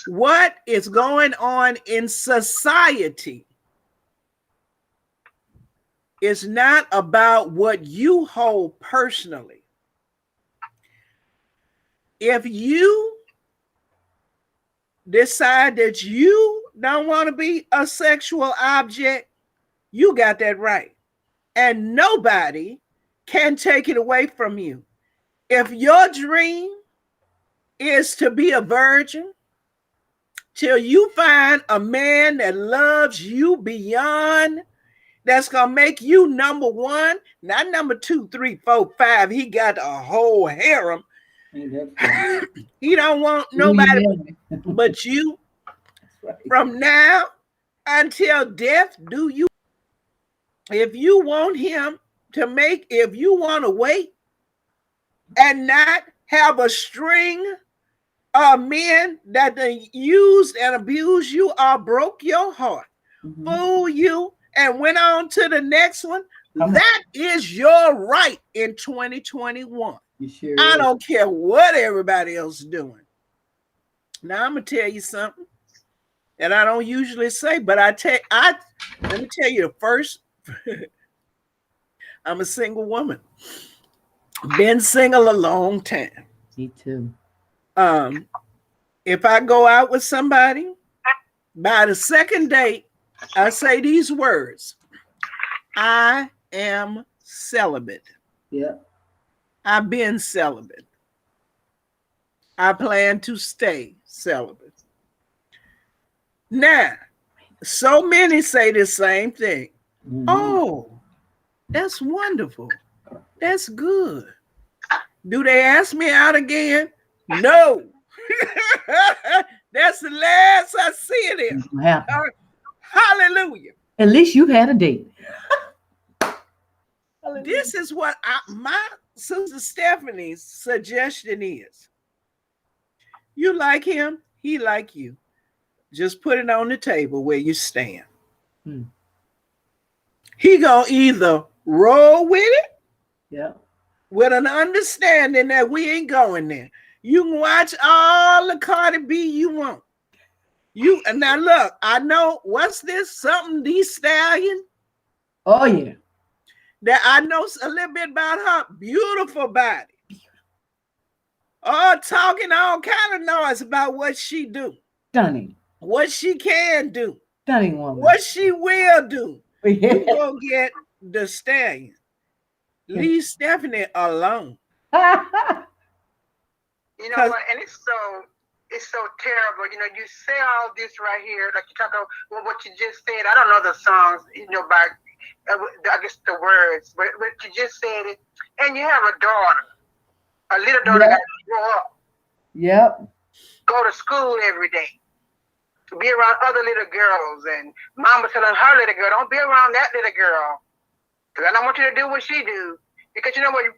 What is going on in society is not about what you hold personally. If you decide that you don't want to be a sexual object, you got that right. And nobody can take it away from you. If your dream is to be a virgin till you find a man that loves you beyond, that's going to make you number one, not number 2, 3, 4, 5. He got a whole harem. He don't want nobody but you. Right. From now until death do you. If you want him to make, if you want to wait and not have a string of men that they used and abused you or broke your heart, fool you, and went on to the next one, that is your right in 2021. Sure I don't care what everybody else is doing. Now I'm gonna tell you something that I don't usually say, but let me tell you the first. I'm a single woman. Been single a long time. Me too. If I go out with somebody, by the second date, I say these words: I am celibate. Yeah. I've been celibate. I plan to stay celibate. Now, so many say the same thing. Oh, that's wonderful. That's good. Do they ask me out again? No. That's the last I see of them. Hallelujah. At least you've had a date. This is what my sister Stephanie's suggestion is. You like him, he like you. Just put it on the table where you stand. He gonna either roll with it, with an understanding that we ain't going there. You can watch all the Cardi B you want. Now look, I know what's this? Something D Stallion. Oh yeah. That I know a little bit about her beautiful body. Oh, talking all kind of noise about what she do. Stunning. What she can do. Stunning woman. What she will do. You go get the stallion. Leave Stephanie alone. You know what? And it's so terrible. You know, you say all this right here, like you talk about what you just said. I don't know the songs, by I guess the words, but you just said it. And you have a daughter, a little daughter that got to grow up. Yep. Go to school every day. To be around other little girls, and mama telling her little girl, don't be around that little girl, because I don't want you to do what she do. Because you know what,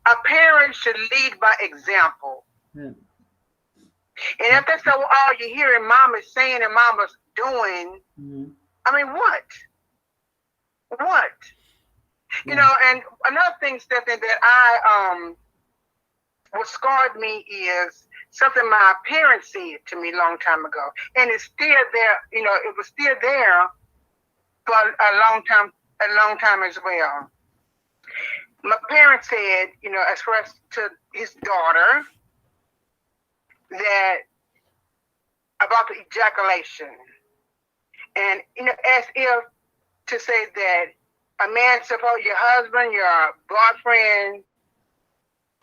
a parent should lead by example. And if that's all you're hearing mama's saying and mama's doing, I mean, what? You know, and another thing, Stephanie, that what scarred me is something my parents said to me a long time ago, and it's still there. You know, it was still there for a long time as well. My parents said, you know, expressed to his daughter that about the ejaculation, and you know, as if to say that a man supposed, your husband, your boyfriend,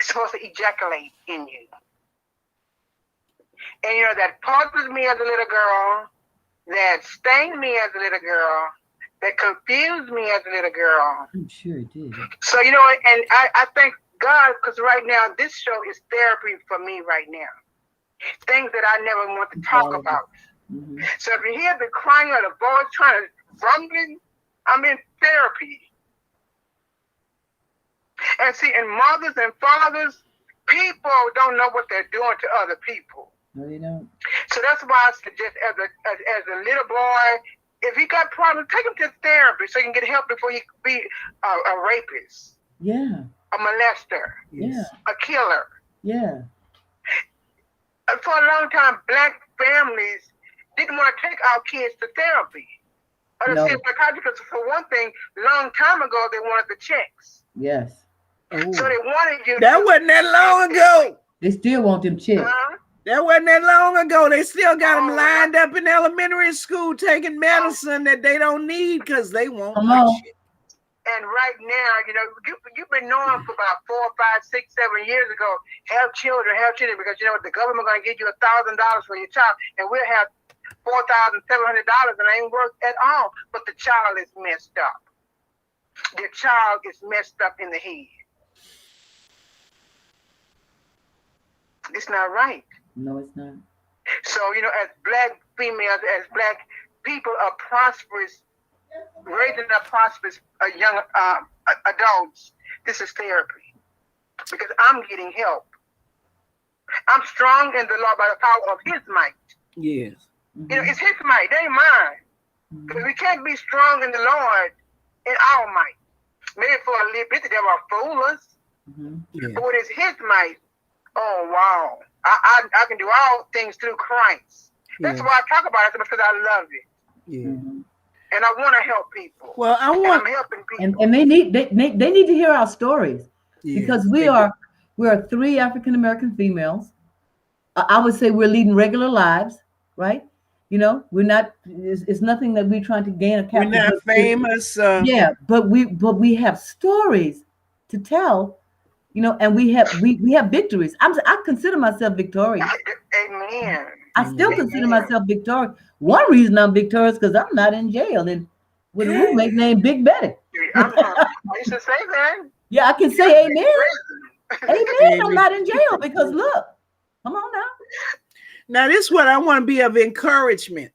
is supposed to ejaculate in you. And you know, that bothered me as a little girl, that stained me as a little girl, that confused me as a little girl. I'm sure it did. So, you know, and I thank God, because right now, this show is therapy for me right now. Things that I never want to talk about. Mm-hmm. So if you hear the crying or the voice trying to rumbling, I'm in therapy. And see, and mothers and fathers, people don't know what they're doing to other people. No, they don't. So that's why I suggest as a little boy, if he got problems, take him to therapy so he can get help before he can be a rapist. Yeah. A molester. Yeah. A killer. Yeah. For a long time, Black families didn't want to take our kids to therapy. Or No. because for one thing, long time ago, they wanted the checks. Yes. So they wanted you That wasn't that long ago. They still want them chicks. That wasn't that long ago. They still got them lined up in elementary school taking medicine that they don't need because they won't. Shit. And right now, you know, you've been knowing for about 4, 5, 6, 7 years ago, have children, because you know the government going to give you $1,000 for your child, and we'll have $4,700, and it ain't worth at all. But the child is messed up. The child is messed up in the head. It's not right. No, it's not. So, you know, as Black females, as Black people are prosperous, raising up prosperous young adults, this is therapy. Because I'm getting help. I'm strong in the Lord by the power of his might. Yes. Mm-hmm. You know, it's his might, they ain't mine. Because we can't be strong in the Lord in our might. Maybe for a little bit, the devil will fool us. Mm-hmm. Yeah. But when it's his might, oh, wow. I can do all things through Christ. That's why I talk about it, because I love it. Yeah. Mm-hmm. And I want to help people. Well, I'm helping people. And they need to hear our stories. Yeah. Because we are 3 African American females. I would say we're leading regular lives, right? You know, we're not. It's nothing that we're trying to gain a capital. We're not famous. But we have stories to tell. You know, and we have victories. I consider myself victorious. Amen. I still consider myself victorious. One reason I'm victorious because I'm not in jail and with a roommate named Big Betty. I used to say that. Yeah, I can say amen. Amen. I'm not in jail because look, come on now. Now, this is what I want to be of encouragement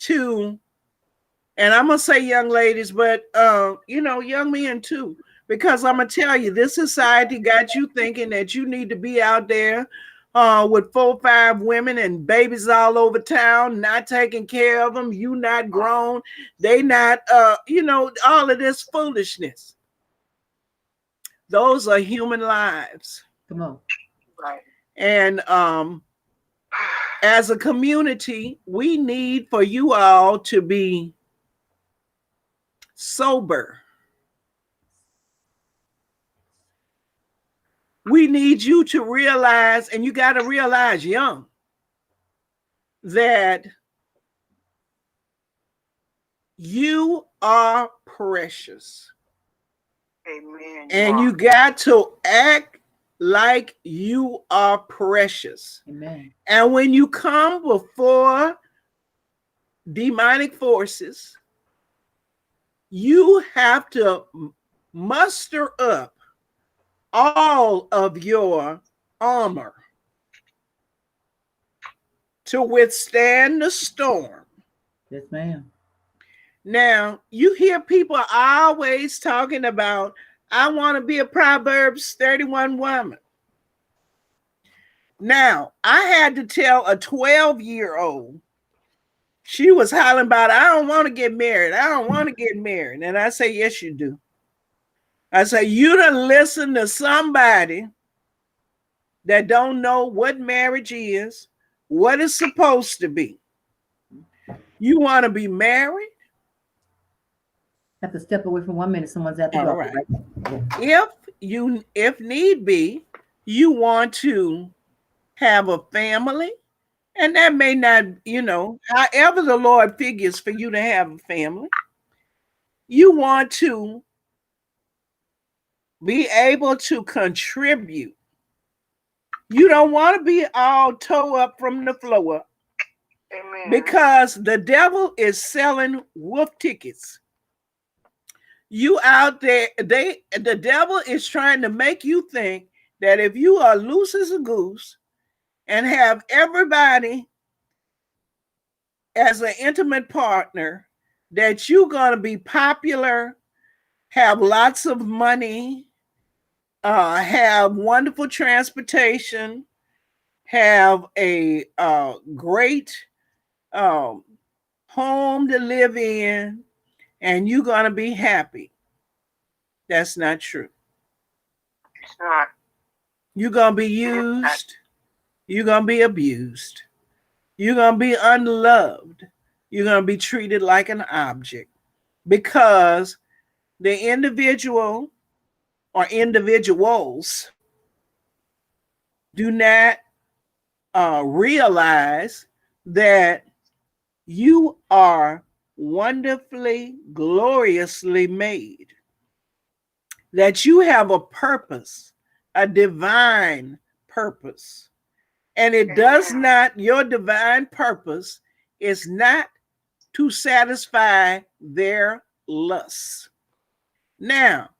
to, and I'm gonna say young ladies, but you know, young men too. Because I'm going to tell you, this society got you thinking that you need to be out there with 4, 5 women and babies all over town, not taking care of them. You not grown. They not, you know, all of this foolishness. Those are human lives. Come on. Right. And as a community, we need for you all to be sober. We need you to realize, and you got to realize young, that you are precious. Amen. And you got to act like you are precious. Amen. And when you come before demonic forces, you have to muster up all of your armor to withstand the storm. Yes, ma'am. Now, you hear people always talking about, I want to be a Proverbs 31 woman. Now, I had to tell a 12-year-old, she was hollering about, I don't want to get married. I don't want to get married. And I say, yes, you do. I say, you done listen to somebody that don't know what marriage is, what it's supposed to be. You want to be married? Have to step away for 1 minute. Someone's at the door. Right. If need be, you want to have a family, and that may not, however the Lord figures for you to have a family, you want to be able to contribute. You don't want to be all toe up from the floor. Amen. Because the devil is selling wolf tickets. You out there, the devil is trying to make you think that if you are loose as a goose and have everybody as an intimate partner, that you're going to be popular, have lots of money, have wonderful transportation, have a great home to live in, and you're going to be happy. That's not true. It's not. You're going to be used. You're going to be abused. You're going to be unloved. You're going to be treated like an object because the individual or individuals do not realize that you are wonderfully, gloriously made, that you have a purpose, a divine purpose. And it does not, your divine purpose is not to satisfy their lusts. Now,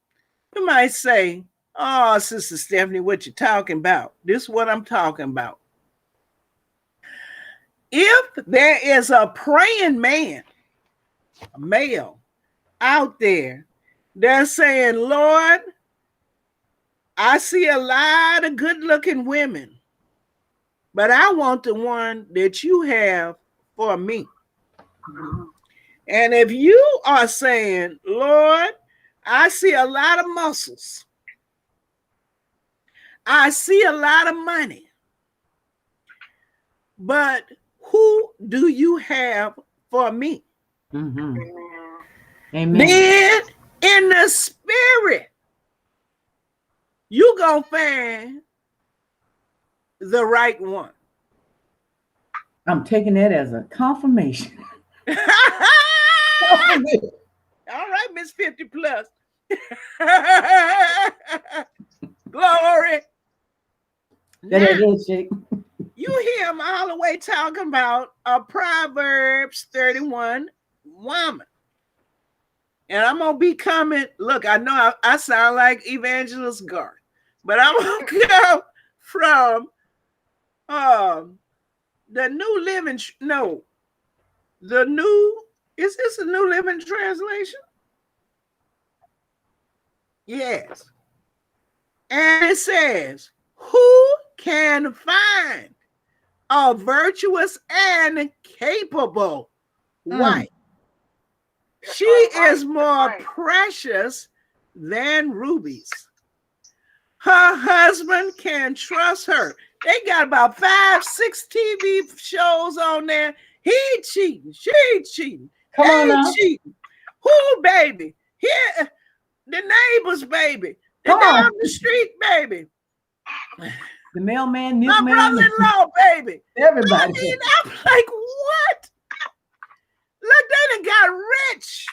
you might say, oh, Sister Stephanie, what you talking about? This is what I'm talking about. If there is a praying man, a male out there, they're saying, Lord, I see a lot of good-looking women, but I want the one that you have for me. And if you are saying, Lord, I see a lot of muscles, I see a lot of money, but who do you have for me? Mm-hmm. Amen. Then in the spirit, you gonna find the right one. I'm taking that as a confirmation. All right, Miss 50 plus. Glory. Now, you hear him all the way talking about a Proverbs 31 woman. And I'm going to be coming. Look, I know I sound like Evangelist Garth, but I'm going to come from the New Living, is this a New Living Translation? Yes. And it says, who can find a virtuous and capable wife? She is more precious than rubies. Her husband can trust her. They got about 5-6 TV shows on there. He cheating, she cheating, Come on now. cheating. Who, baby? Here, the neighbor's baby. The down the street, baby. The mailman, my brother-in-law, baby. Everybody. I mean, I'm like, what? Look, they done got rich.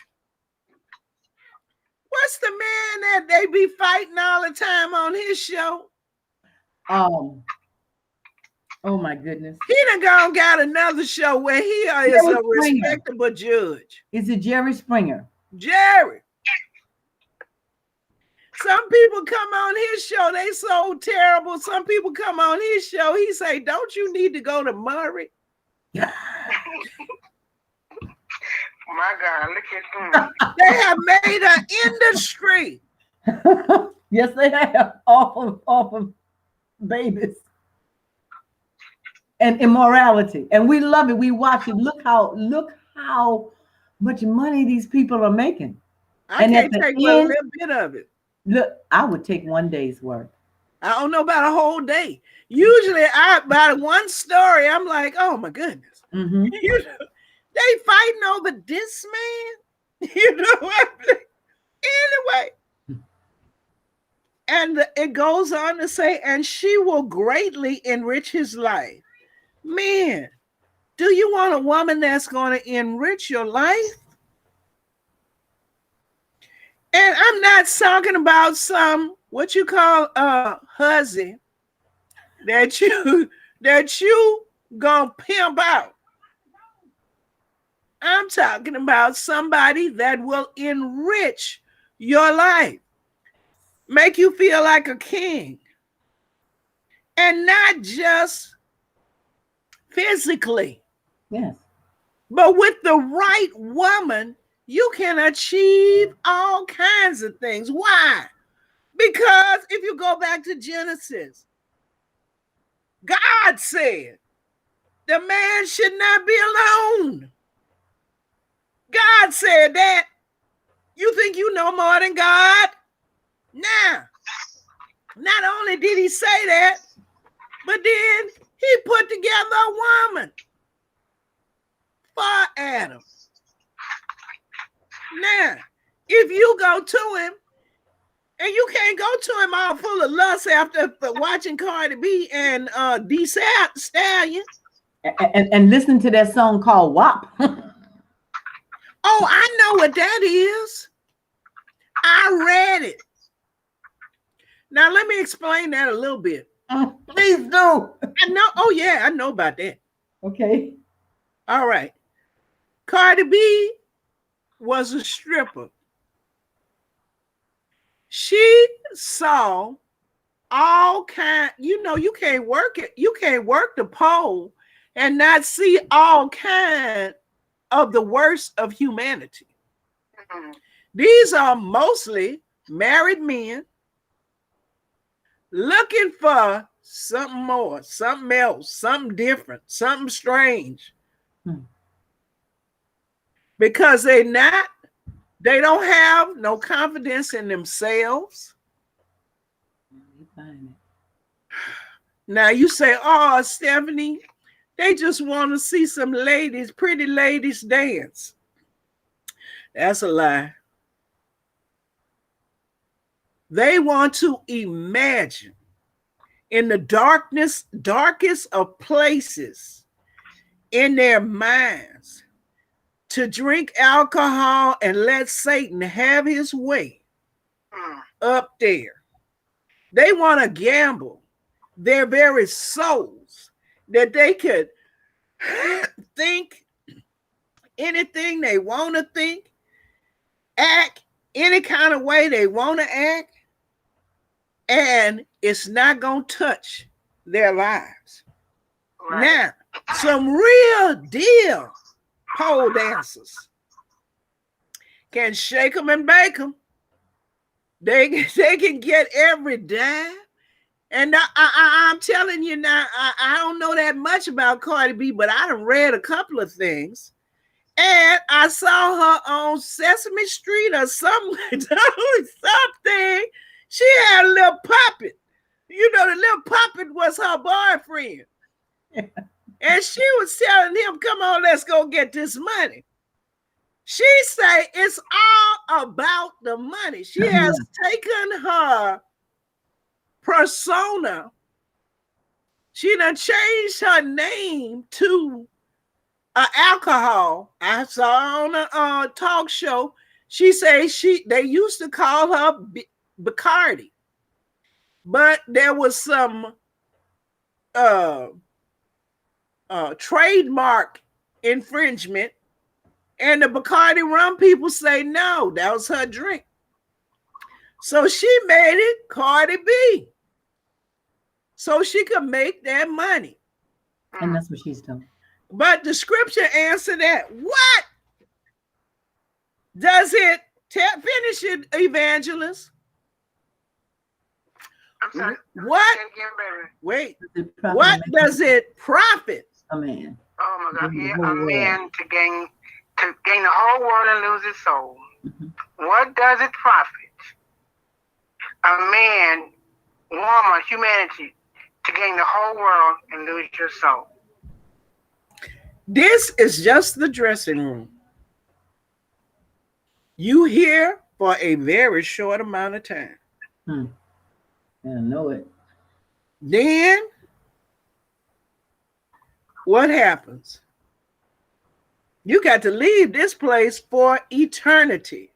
What's the man that they be fighting all the time on his show? Oh my goodness. He done got another show where he is a respectable judge. Is it Jerry Springer? Jerry. Some people come on his show, they so terrible. Some people come on his show, he say, don't you need to go to Murray? My God, look at them. They have made an industry. Yes, they have. Off of babies. And immorality. And we love it. We watch it. Look how much money these people are making. I can't take a little bit of it. Look, I would take one day's work. I don't know about a whole day. Usually, by one story, I'm like, oh my goodness. Mm-hmm. You know, they fighting over this man. You know what? Anyway. And it goes on to say, and she will greatly enrich his life. Man, do you want a woman that's going to enrich your life? And I'm not talking about some what you call hussy that you gonna pimp out. I'm talking about somebody that will enrich your life, make you feel like a king, and not just physically. Yes. But with the right woman, you can achieve all kinds of things. Why? Because if you go back to Genesis, God said the man should not be alone. God said that. You think you know more than God? Now, not only did he say that, but then he put together a woman for Adam. Now, if you go to him, and you can't go to him all full of lust after watching Cardi B and D Stallion. And listen to that song called WAP. Oh, I know what that is. I read it. Now, let me explain that a little bit. Please do. I know. Oh, yeah, I know about that. Okay. All right. Cardi B was a stripper. She saw all kind, you can't work it. You can't work the pole and not see all kind of the worst of humanity. Mm-hmm. These are mostly married men looking for something more, something else, something different, something strange. Because they don't have no confidence in themselves. Now you say, oh, Stephanie, they just want to see some ladies, pretty ladies dance. That's a lie. They want to imagine in the darkest of places in their minds to drink alcohol and let Satan have his way up there. They want to gamble their very souls that they could think anything they want to think, act any kind of way they want to act, and it's not going to touch their lives. Right. Now, some real deal pole dancers can shake them and bake them. They can get every dime. And I'm telling you now, I don't know that much about Cardi B, but I done read a couple of things. And I saw her on Sesame Street or something. She had a little puppet. You know, the little puppet was her boyfriend. And she was telling him, come on, let's go get this money. She say it's all about the money. She has taken her persona. She done changed her name to alcohol. I saw on a talk show. She say they used to call her Bacardi, but there was some trademark infringement, and the Bacardi rum people say no, that was her drink. So she made it Cardi B, so she could make that money. And that's what she's doing. But the scripture answered that. What does it finish it, Evangelist? I'm sorry. What? Wait. What does it profit a man? Oh my God! Yeah, a man to gain the whole world and lose his soul. Mm-hmm. What does it profit a man, woman, humanity, to gain the whole world and lose your soul. This is just the dressing room. You here for a very short amount of time. I know it. Then what happens? You got to leave this place for eternity.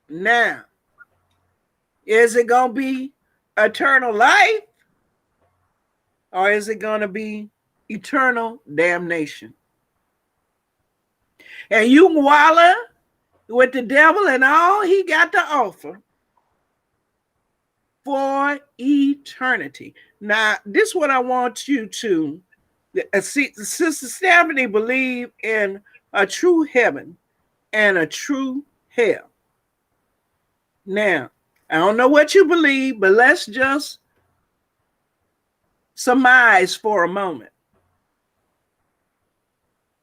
Now, is it going to be eternal life? Or is it going to be eternal damnation? And you wallow with the devil and all he got to offer for eternity. Now, this is what I want you to see. Sister Stephanie believed in a true heaven and a true hell. Now, I don't know what you believe, but let's just surmise for a moment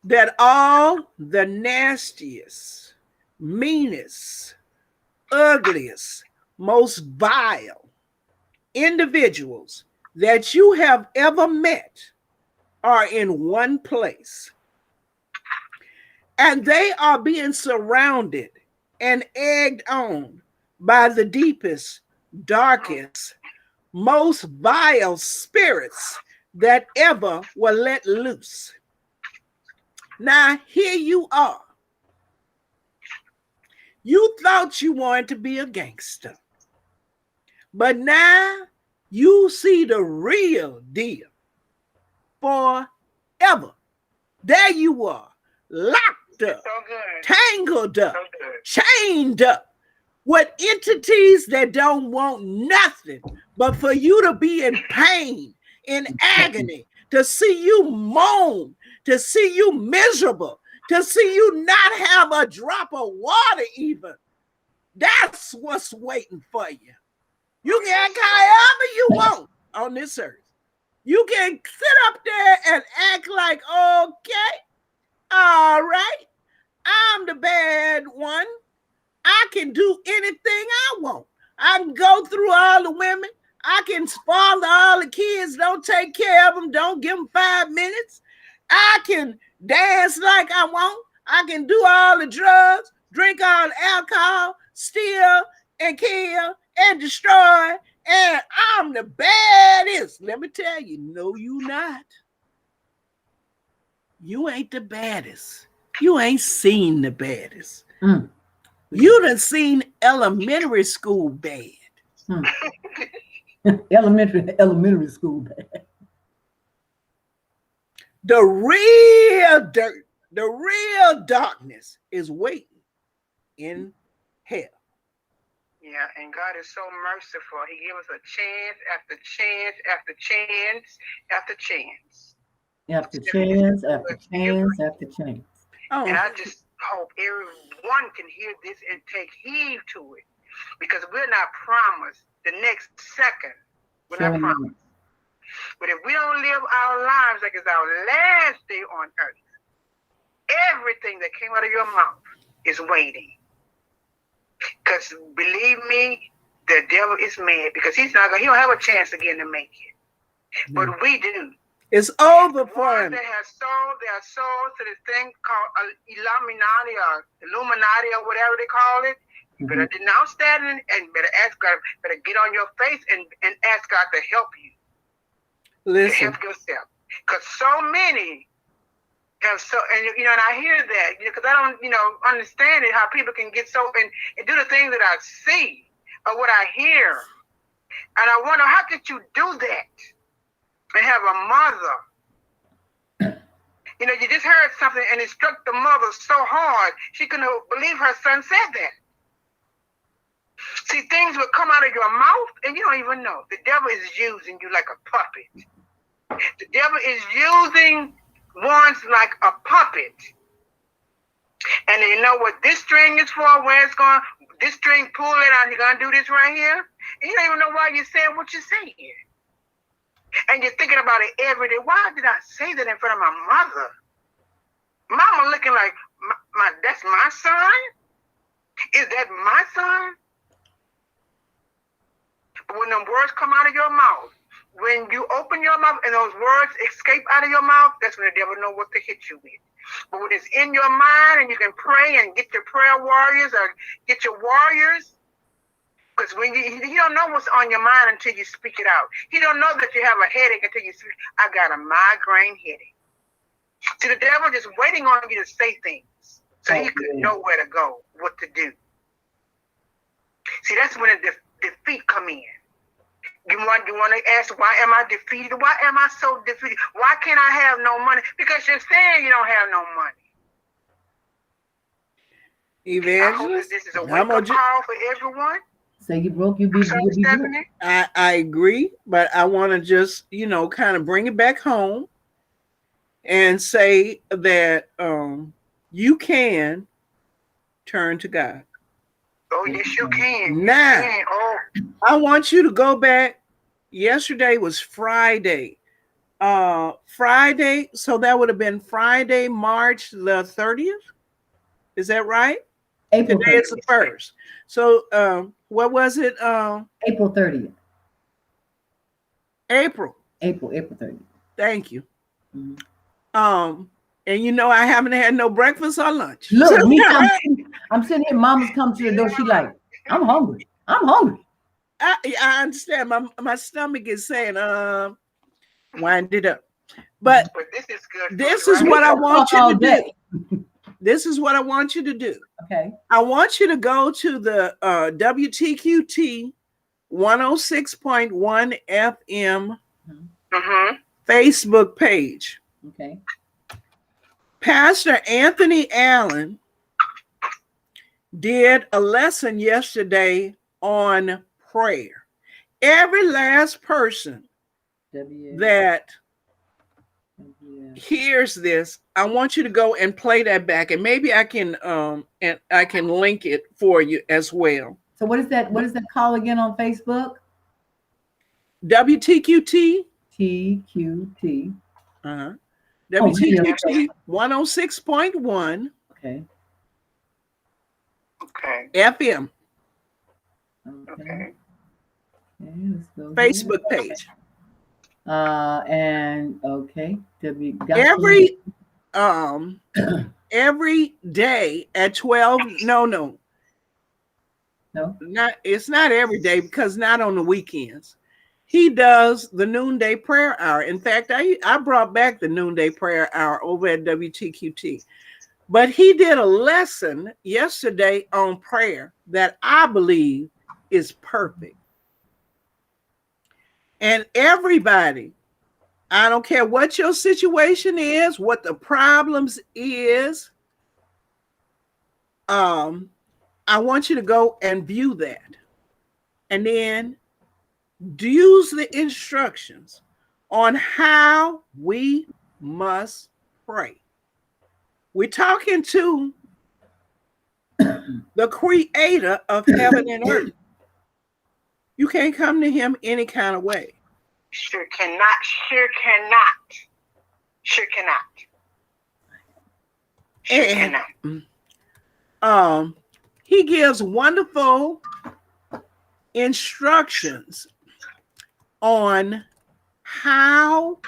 that all the nastiest, meanest, ugliest, most vile individuals that you have ever met are in one place. And they are being surrounded and egged on by the deepest, darkest, most vile spirits that ever were let loose. Now, here you are. You thought you wanted to be a gangster, but now you see the real deal. Forever. There you are, locked up, tangled up, chained up with entities that don't want nothing but for you to be in pain, in agony, to see you moan, to see you miserable, to see you not have a drop of water even. That's what's waiting for you. You can act however you want on this earth. You can sit up there and act like, okay, all right, I'm the bad one. I can do anything I want. I can go through all the women. I can spoil all the kids, don't take care of them, don't give them 5 minutes. I can dance like I want. I can do all the drugs, drink all the alcohol, steal and kill and destroy. And I'm the baddest. Let me tell you, no, you not. You ain't the baddest. You ain't seen the baddest. You done seen elementary school bad. Elementary school bad. The real dirt, the real darkness is waiting in hell. Yeah, and God is so merciful. He gives us a chance after chance after chance after chance. After chance after chance after chance. And I just hope everyone can hear this and take heed to it, because we're not promised the next second. We're not promised. But if we don't live our lives like it's our last day on earth, everything that came out of your mouth is waiting. Because believe me, the devil is mad, because he don't have a chance again to make it. But we do. It's over for him. They have sold their souls to this thing called Illuminati or whatever they call it. You better denounce that and better ask God, better get on your face and ask God to help you. Listen. To help yourself. Because so many have and I hear that, because I don't, understand it, how people can get so, and do the things that I see or what I hear. And I wonder, how could you do that? And have a mother. You just heard something and it struck the mother so hard, she couldn't believe her son said that. See, things will come out of your mouth and you don't even know. The devil is using you like a puppet. The devil is using ones like a puppet. And you know what this string is for, where it's going. This string, pull it out, you're going to do this right here. And you don't even know why you're saying what you're saying. And you're thinking about it every day. Why did I say that in front of my mother? Mama looking like, that's my son? Is that my son? But when them words come out of your mouth, when you open your mouth and those words escape out of your mouth, that's when the devil knows what to hit you with. But when it's in your mind and you can pray and get your prayer warriors or get your warriors, because when you don't know what's on your mind until you speak it out. He don't know that you have a headache until you speak, I got a migraine headache. See, the devil just waiting on you to say things so he could know where to go, what to do. See, that's when the defeat come in. You want to ask, why am I defeated? Why am I so defeated? Why can't I have no money? Because you're saying you don't have no money. Evangelist, I hope that this is a wake-up call for everyone. Say you broke, you be Stephanie? I agree, but I want to just, kind of bring it back home and say that you can turn to God. Oh, yes, you can. Now, You can. Oh. I want you to go back. Yesterday was Friday. Friday, so that would have been Friday, March the 30th. Is that right? April Today 30th. is the 1st. So what was it? April 30th. April 30th. Thank you. Mm-hmm. And I haven't had no breakfast or lunch. Look, I'm sitting here, mama's come to the door. She like, I'm hungry. I understand. My stomach is saying, wind it up. But this is good. This is what I want you to do. This is what I want you to do. Okay. I want you to go to the WTQT 106.1 FM Facebook page. Okay. Pastor Anthony Allen did a lesson yesterday on prayer. Every last person that hears this, I want you to go and play that back, and maybe I can link it for you as well. So what is that call again on Facebook? WTQT. TQT. WTQT 106.1. Okay. FM. Okay. Let's go Facebook page. And okay. Every day at 12. No. It's not every day, because not on the weekends. He does the noonday prayer hour. In fact, I brought back the noonday prayer hour over at WTQT. But he did a lesson yesterday on prayer that I believe is perfect. And everybody, I don't care what your situation is, what the problems is, I want you to go and view that. And then use the instructions on how we must pray. We're talking to the creator of heaven and earth. You can't come to him any kind of way. Sure cannot. He gives wonderful instructions on how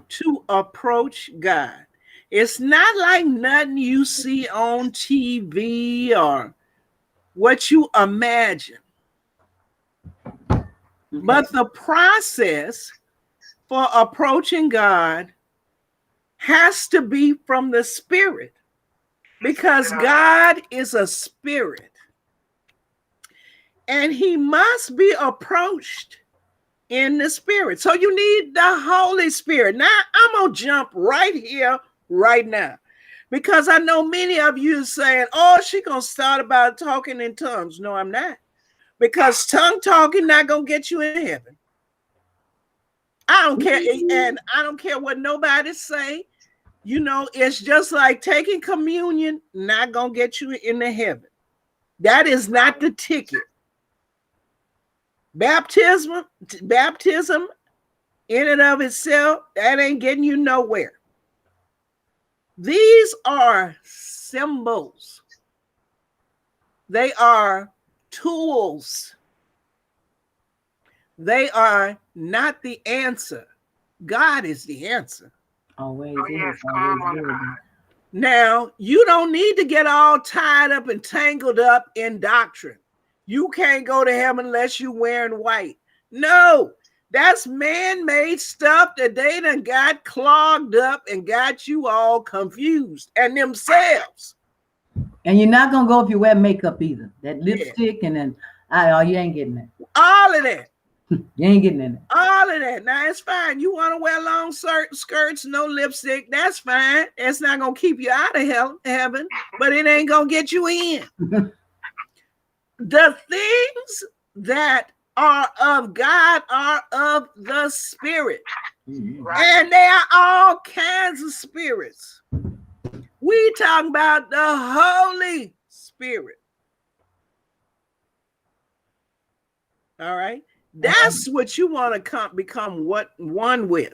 to approach God. It's not like nothing you see on TV or what you imagine. But the process for approaching God has to be from the Spirit, because God is a spirit. And he must be approached in the Spirit. So you need the Holy Spirit. Now, I'm going to jump right here, right now, because I know many of you are saying, oh, she's going to start about talking in tongues. No, I'm not. Because tongue talking not going to get you in heaven. I don't care. And I don't care what nobody say. It's just like taking communion, not going to get you into heaven. That is not the ticket. Baptism in and of itself, that ain't getting you nowhere. These are symbols. They are tools. They are not the answer. God is the answer. Always Oh, is. yes, Always come on, will be. God. Now, you don't need to get all tied up and tangled up in doctrine. You can't go to heaven unless you're wearing white. No, that's man-made stuff that they done got clogged up and got you all confused and themselves. And you're not gonna go if you wear makeup either. That lipstick and then you ain't getting that. All of that. You ain't getting in it. All of that. Now it's fine. You want to wear long skirts, no lipstick. That's fine. It's not gonna keep you out of heaven, but it ain't gonna get you in. The things that are of God are of the Spirit. And there are all kinds of spirits. We talk about the Holy Spirit. All right. That's what you want to become one with.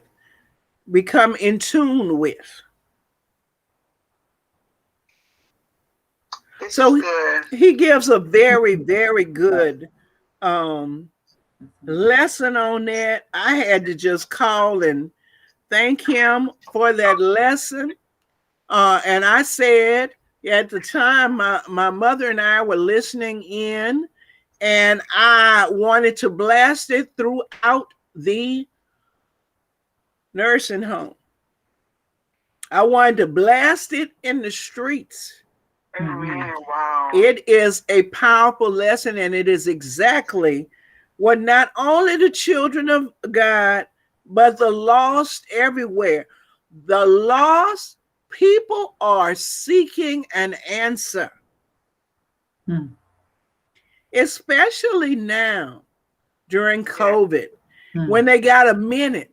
Become in tune with. So he gives a very, very good lesson on that. I had to just call and thank him for that lesson. And I said at the time, my mother and I were listening in, and I wanted to blast it throughout the nursing home. I wanted to blast it in the streets. Wow. It is a powerful lesson, and it is exactly what not only the children of God, but the lost everywhere. The lost people are seeking an answer. Especially now during COVID, when they got a minute.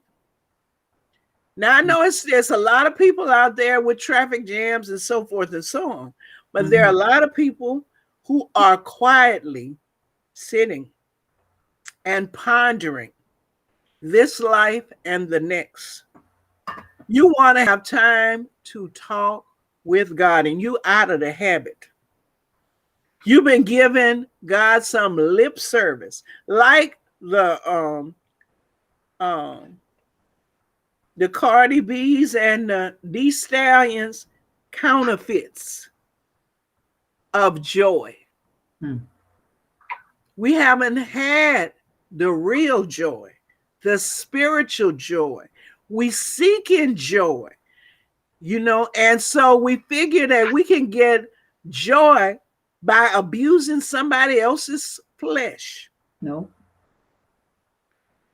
Now I know there's a lot of people out there with traffic jams and so forth and so on, but there are a lot of people who are quietly sitting and pondering this life and the next. You want to have time to talk with God, and you out of the habit. You've been giving God some lip service, like the Cardi B's and the D Stallions counterfeits of joy. We haven't had the real joy, the spiritual joy. We seek in joy, and so we figure that we can get joy by abusing somebody else's flesh. No.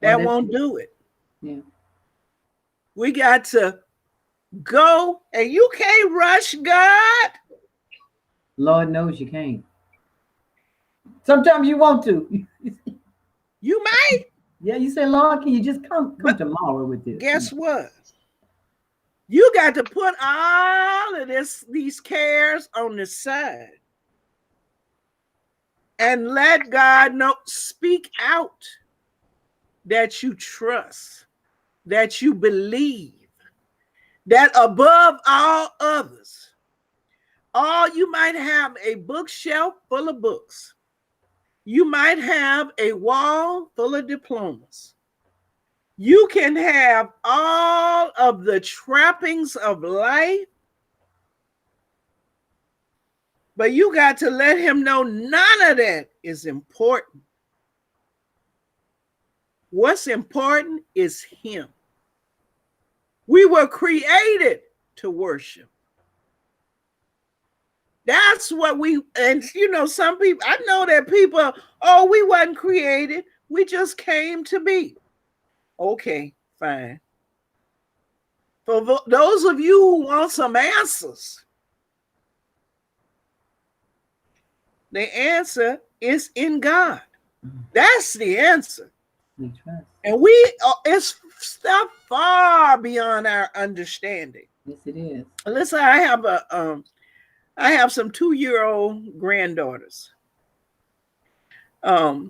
That won't do it. Yeah. We got to go, and you can't rush God. Lord knows you can't. Sometimes you want to. You might. Yeah, you say, Lord, can you just come tomorrow with this? Guess what? You got to put all of these cares on the side and let God know, speak out that you trust, that you believe, that above all others, you might have a bookshelf full of books. You might have a wall full of diplomas. You can have all of the trappings of life, but you got to let him know none of that is important. What's important is him. We were created to worship. That's what some people, I know that people, we wasn't created. We just came to be. Okay, fine. For those of you who want some answers, the answer is in God. That's the answer. We trust. And it's stuff far beyond our understanding. Yes, it is. Listen, I have some 2-year-old granddaughters. I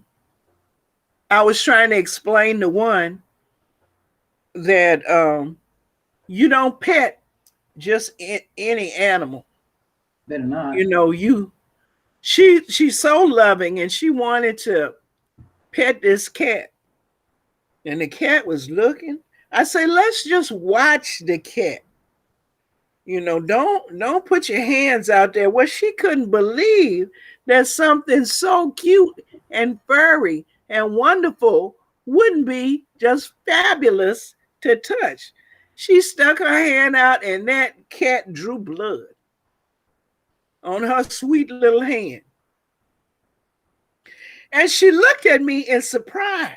was trying to explain to one that you don't pet just any animal. Better not. She's so loving, and she wanted to pet this cat. And the cat was looking. I say, let's just watch the cat. Don't put your hands out there. Well, she couldn't believe that something so cute and furry and wonderful wouldn't be just fabulous to touch. She stuck her hand out and that cat drew blood on her sweet little hand. And she looked at me in surprise.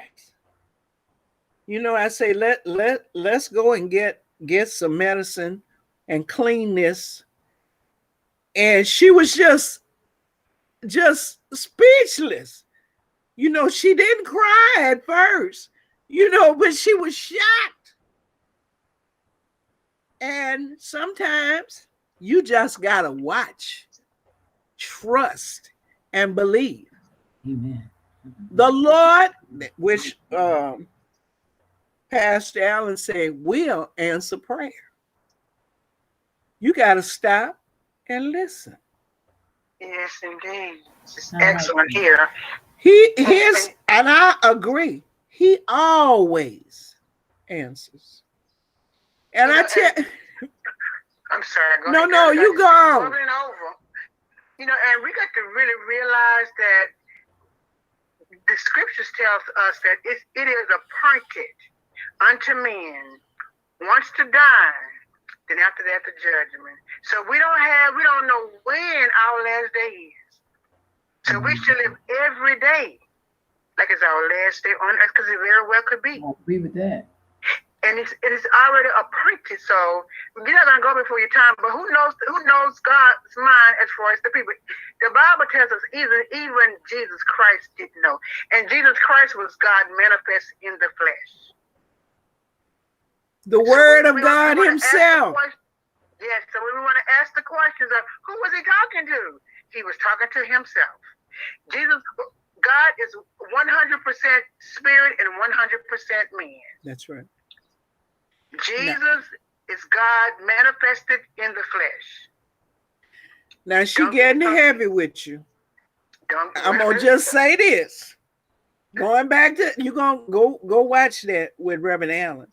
I say, let's go and get some medicine and clean this. And she was just speechless. She didn't cry at first, but she was shocked. And sometimes you just gotta watch, trust, and believe. Amen. The Lord, which Pastor Allen said, will answer prayer. You got to stop and listen. Yes, indeed. It's excellent here. And I agree, he always answers. And I tell I'm sorry. No, you go. Over and over. And we got to really realize that the scriptures tells us that it is appointed unto men once to die, then after that the judgment. So we don't know when our last day is. So we should live every day like it's our last day on earth, because it very well could be. I agree with that. And it is already appointed. So you're not gonna go before your time, but who knows God's mind as far as the people. The Bible tells us even Jesus Christ didn't know. And Jesus Christ was God manifest in the flesh. The Word of God himself. Yes, so we want to ask the questions of who was he talking to? He was talking to himself. God is 100% spirit and 100% man. That's right. Jesus is God manifested in the flesh. Now she getting heavy with you. I'm gonna just say this. Going back to you gonna go watch that with Reverend Allen.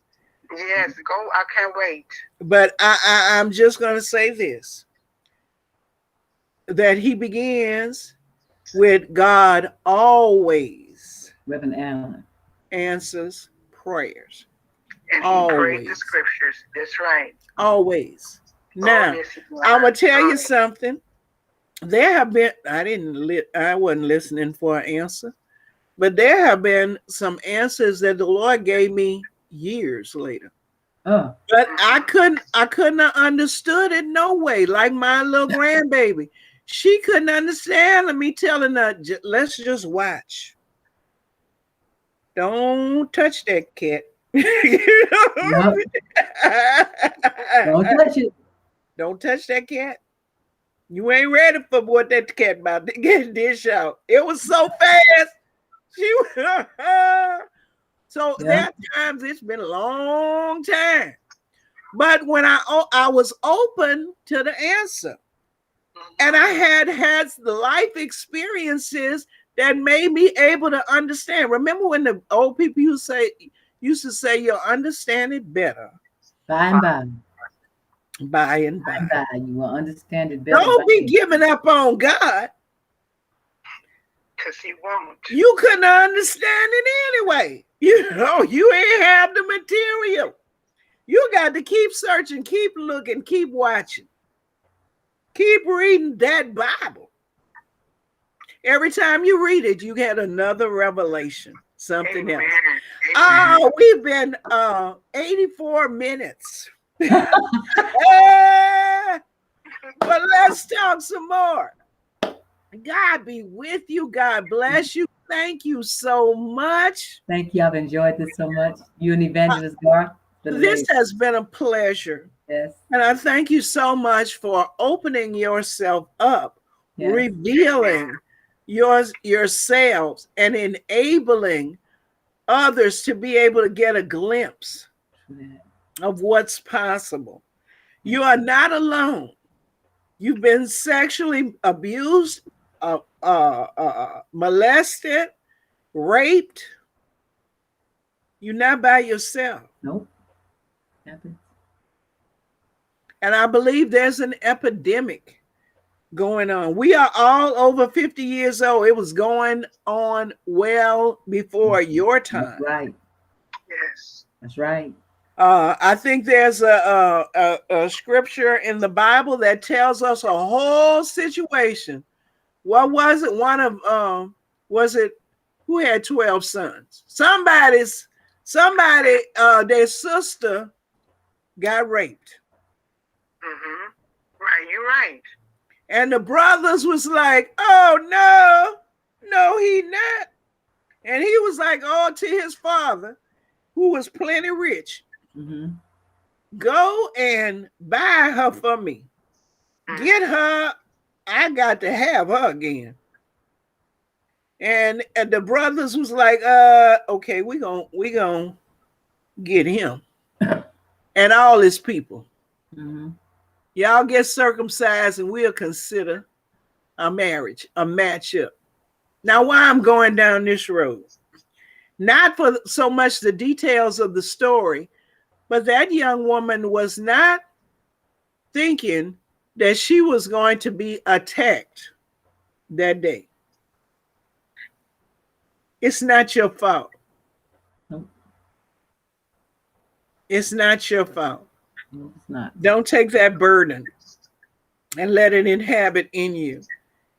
Yes, go. I can't wait. But I'm just gonna say this: that he begins with God always. Reverend Allen answers prayers. And he prayed the scriptures. That's right. Always. Now, I'm gonna tell you something. There have been I wasn't listening for an answer, but there have been some answers that the Lord gave me years later. But I couldn't have understood it no way. Like my little grandbaby, she couldn't understand me telling her, let's just watch. Don't touch that cat. Don't touch it. Don't touch that cat. You ain't ready for what that cat about to get dish out. It was so fast. So there are times it's been a long time. But when I was open to the answer, and I had the life experiences that made me able to understand. Remember when the old people used to say you'll understand it better by and by. By and by. You will understand it better. Don't be giving up on God. Because he won't. You couldn't understand it anyway. You ain't have the material. You got to keep searching, keep looking, keep watching. Keep reading that Bible. Every time you read it, you get another revelation, something else. Oh, we've been 84 minutes. But let's talk some more. God be with you. God bless you. Thank you so much. Thank you. I've enjoyed this so much. You and Evangelist Garth. This has been a pleasure. Yes. And I thank you so much for opening yourself up, revealing yourselves, and enabling others to be able to get a glimpse of what's possible. You are not alone. You've been sexually abused, molested, raped, You're not by yourself. Nope. Happens. And I believe there's an epidemic going on. We are all over 50 years old. It was going on well before your time. That's right. Yes. That's right. I think there's a scripture in the Bible that tells us a whole situation. What was it? One of was it who had 12 sons? Somebody, their sister got raped. Mm-hmm. Right, you're right. And the brothers was like, oh no, he not. And he was like, oh, to his father, who was plenty rich. Mm-hmm. Go and buy her for me. Get her. I got to have her again. And the brothers was like, okay, we gonna get him and all his people. Mm-hmm. Y'all get circumcised and we'll consider a marriage, a matchup. Now, why I'm going down this road? Not for so much the details of the story, but that young woman was not thinking that she was going to be attacked that day. It's not your fault. Nope. It's not your fault. No, it's not. Don't take that burden and let it inhabit in you.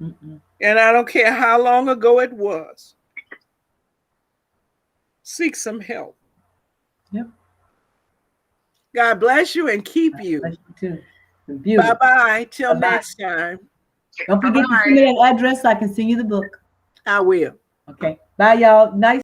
Mm-mm. And I don't care how long ago it was. Seek some help. Yep. God bless you and keep you. Bless you too. Bye-bye. Till Bye-bye. next time. Don't forget to send me an address so I can send you the book. I will. Okay. Bye, y'all. Nice.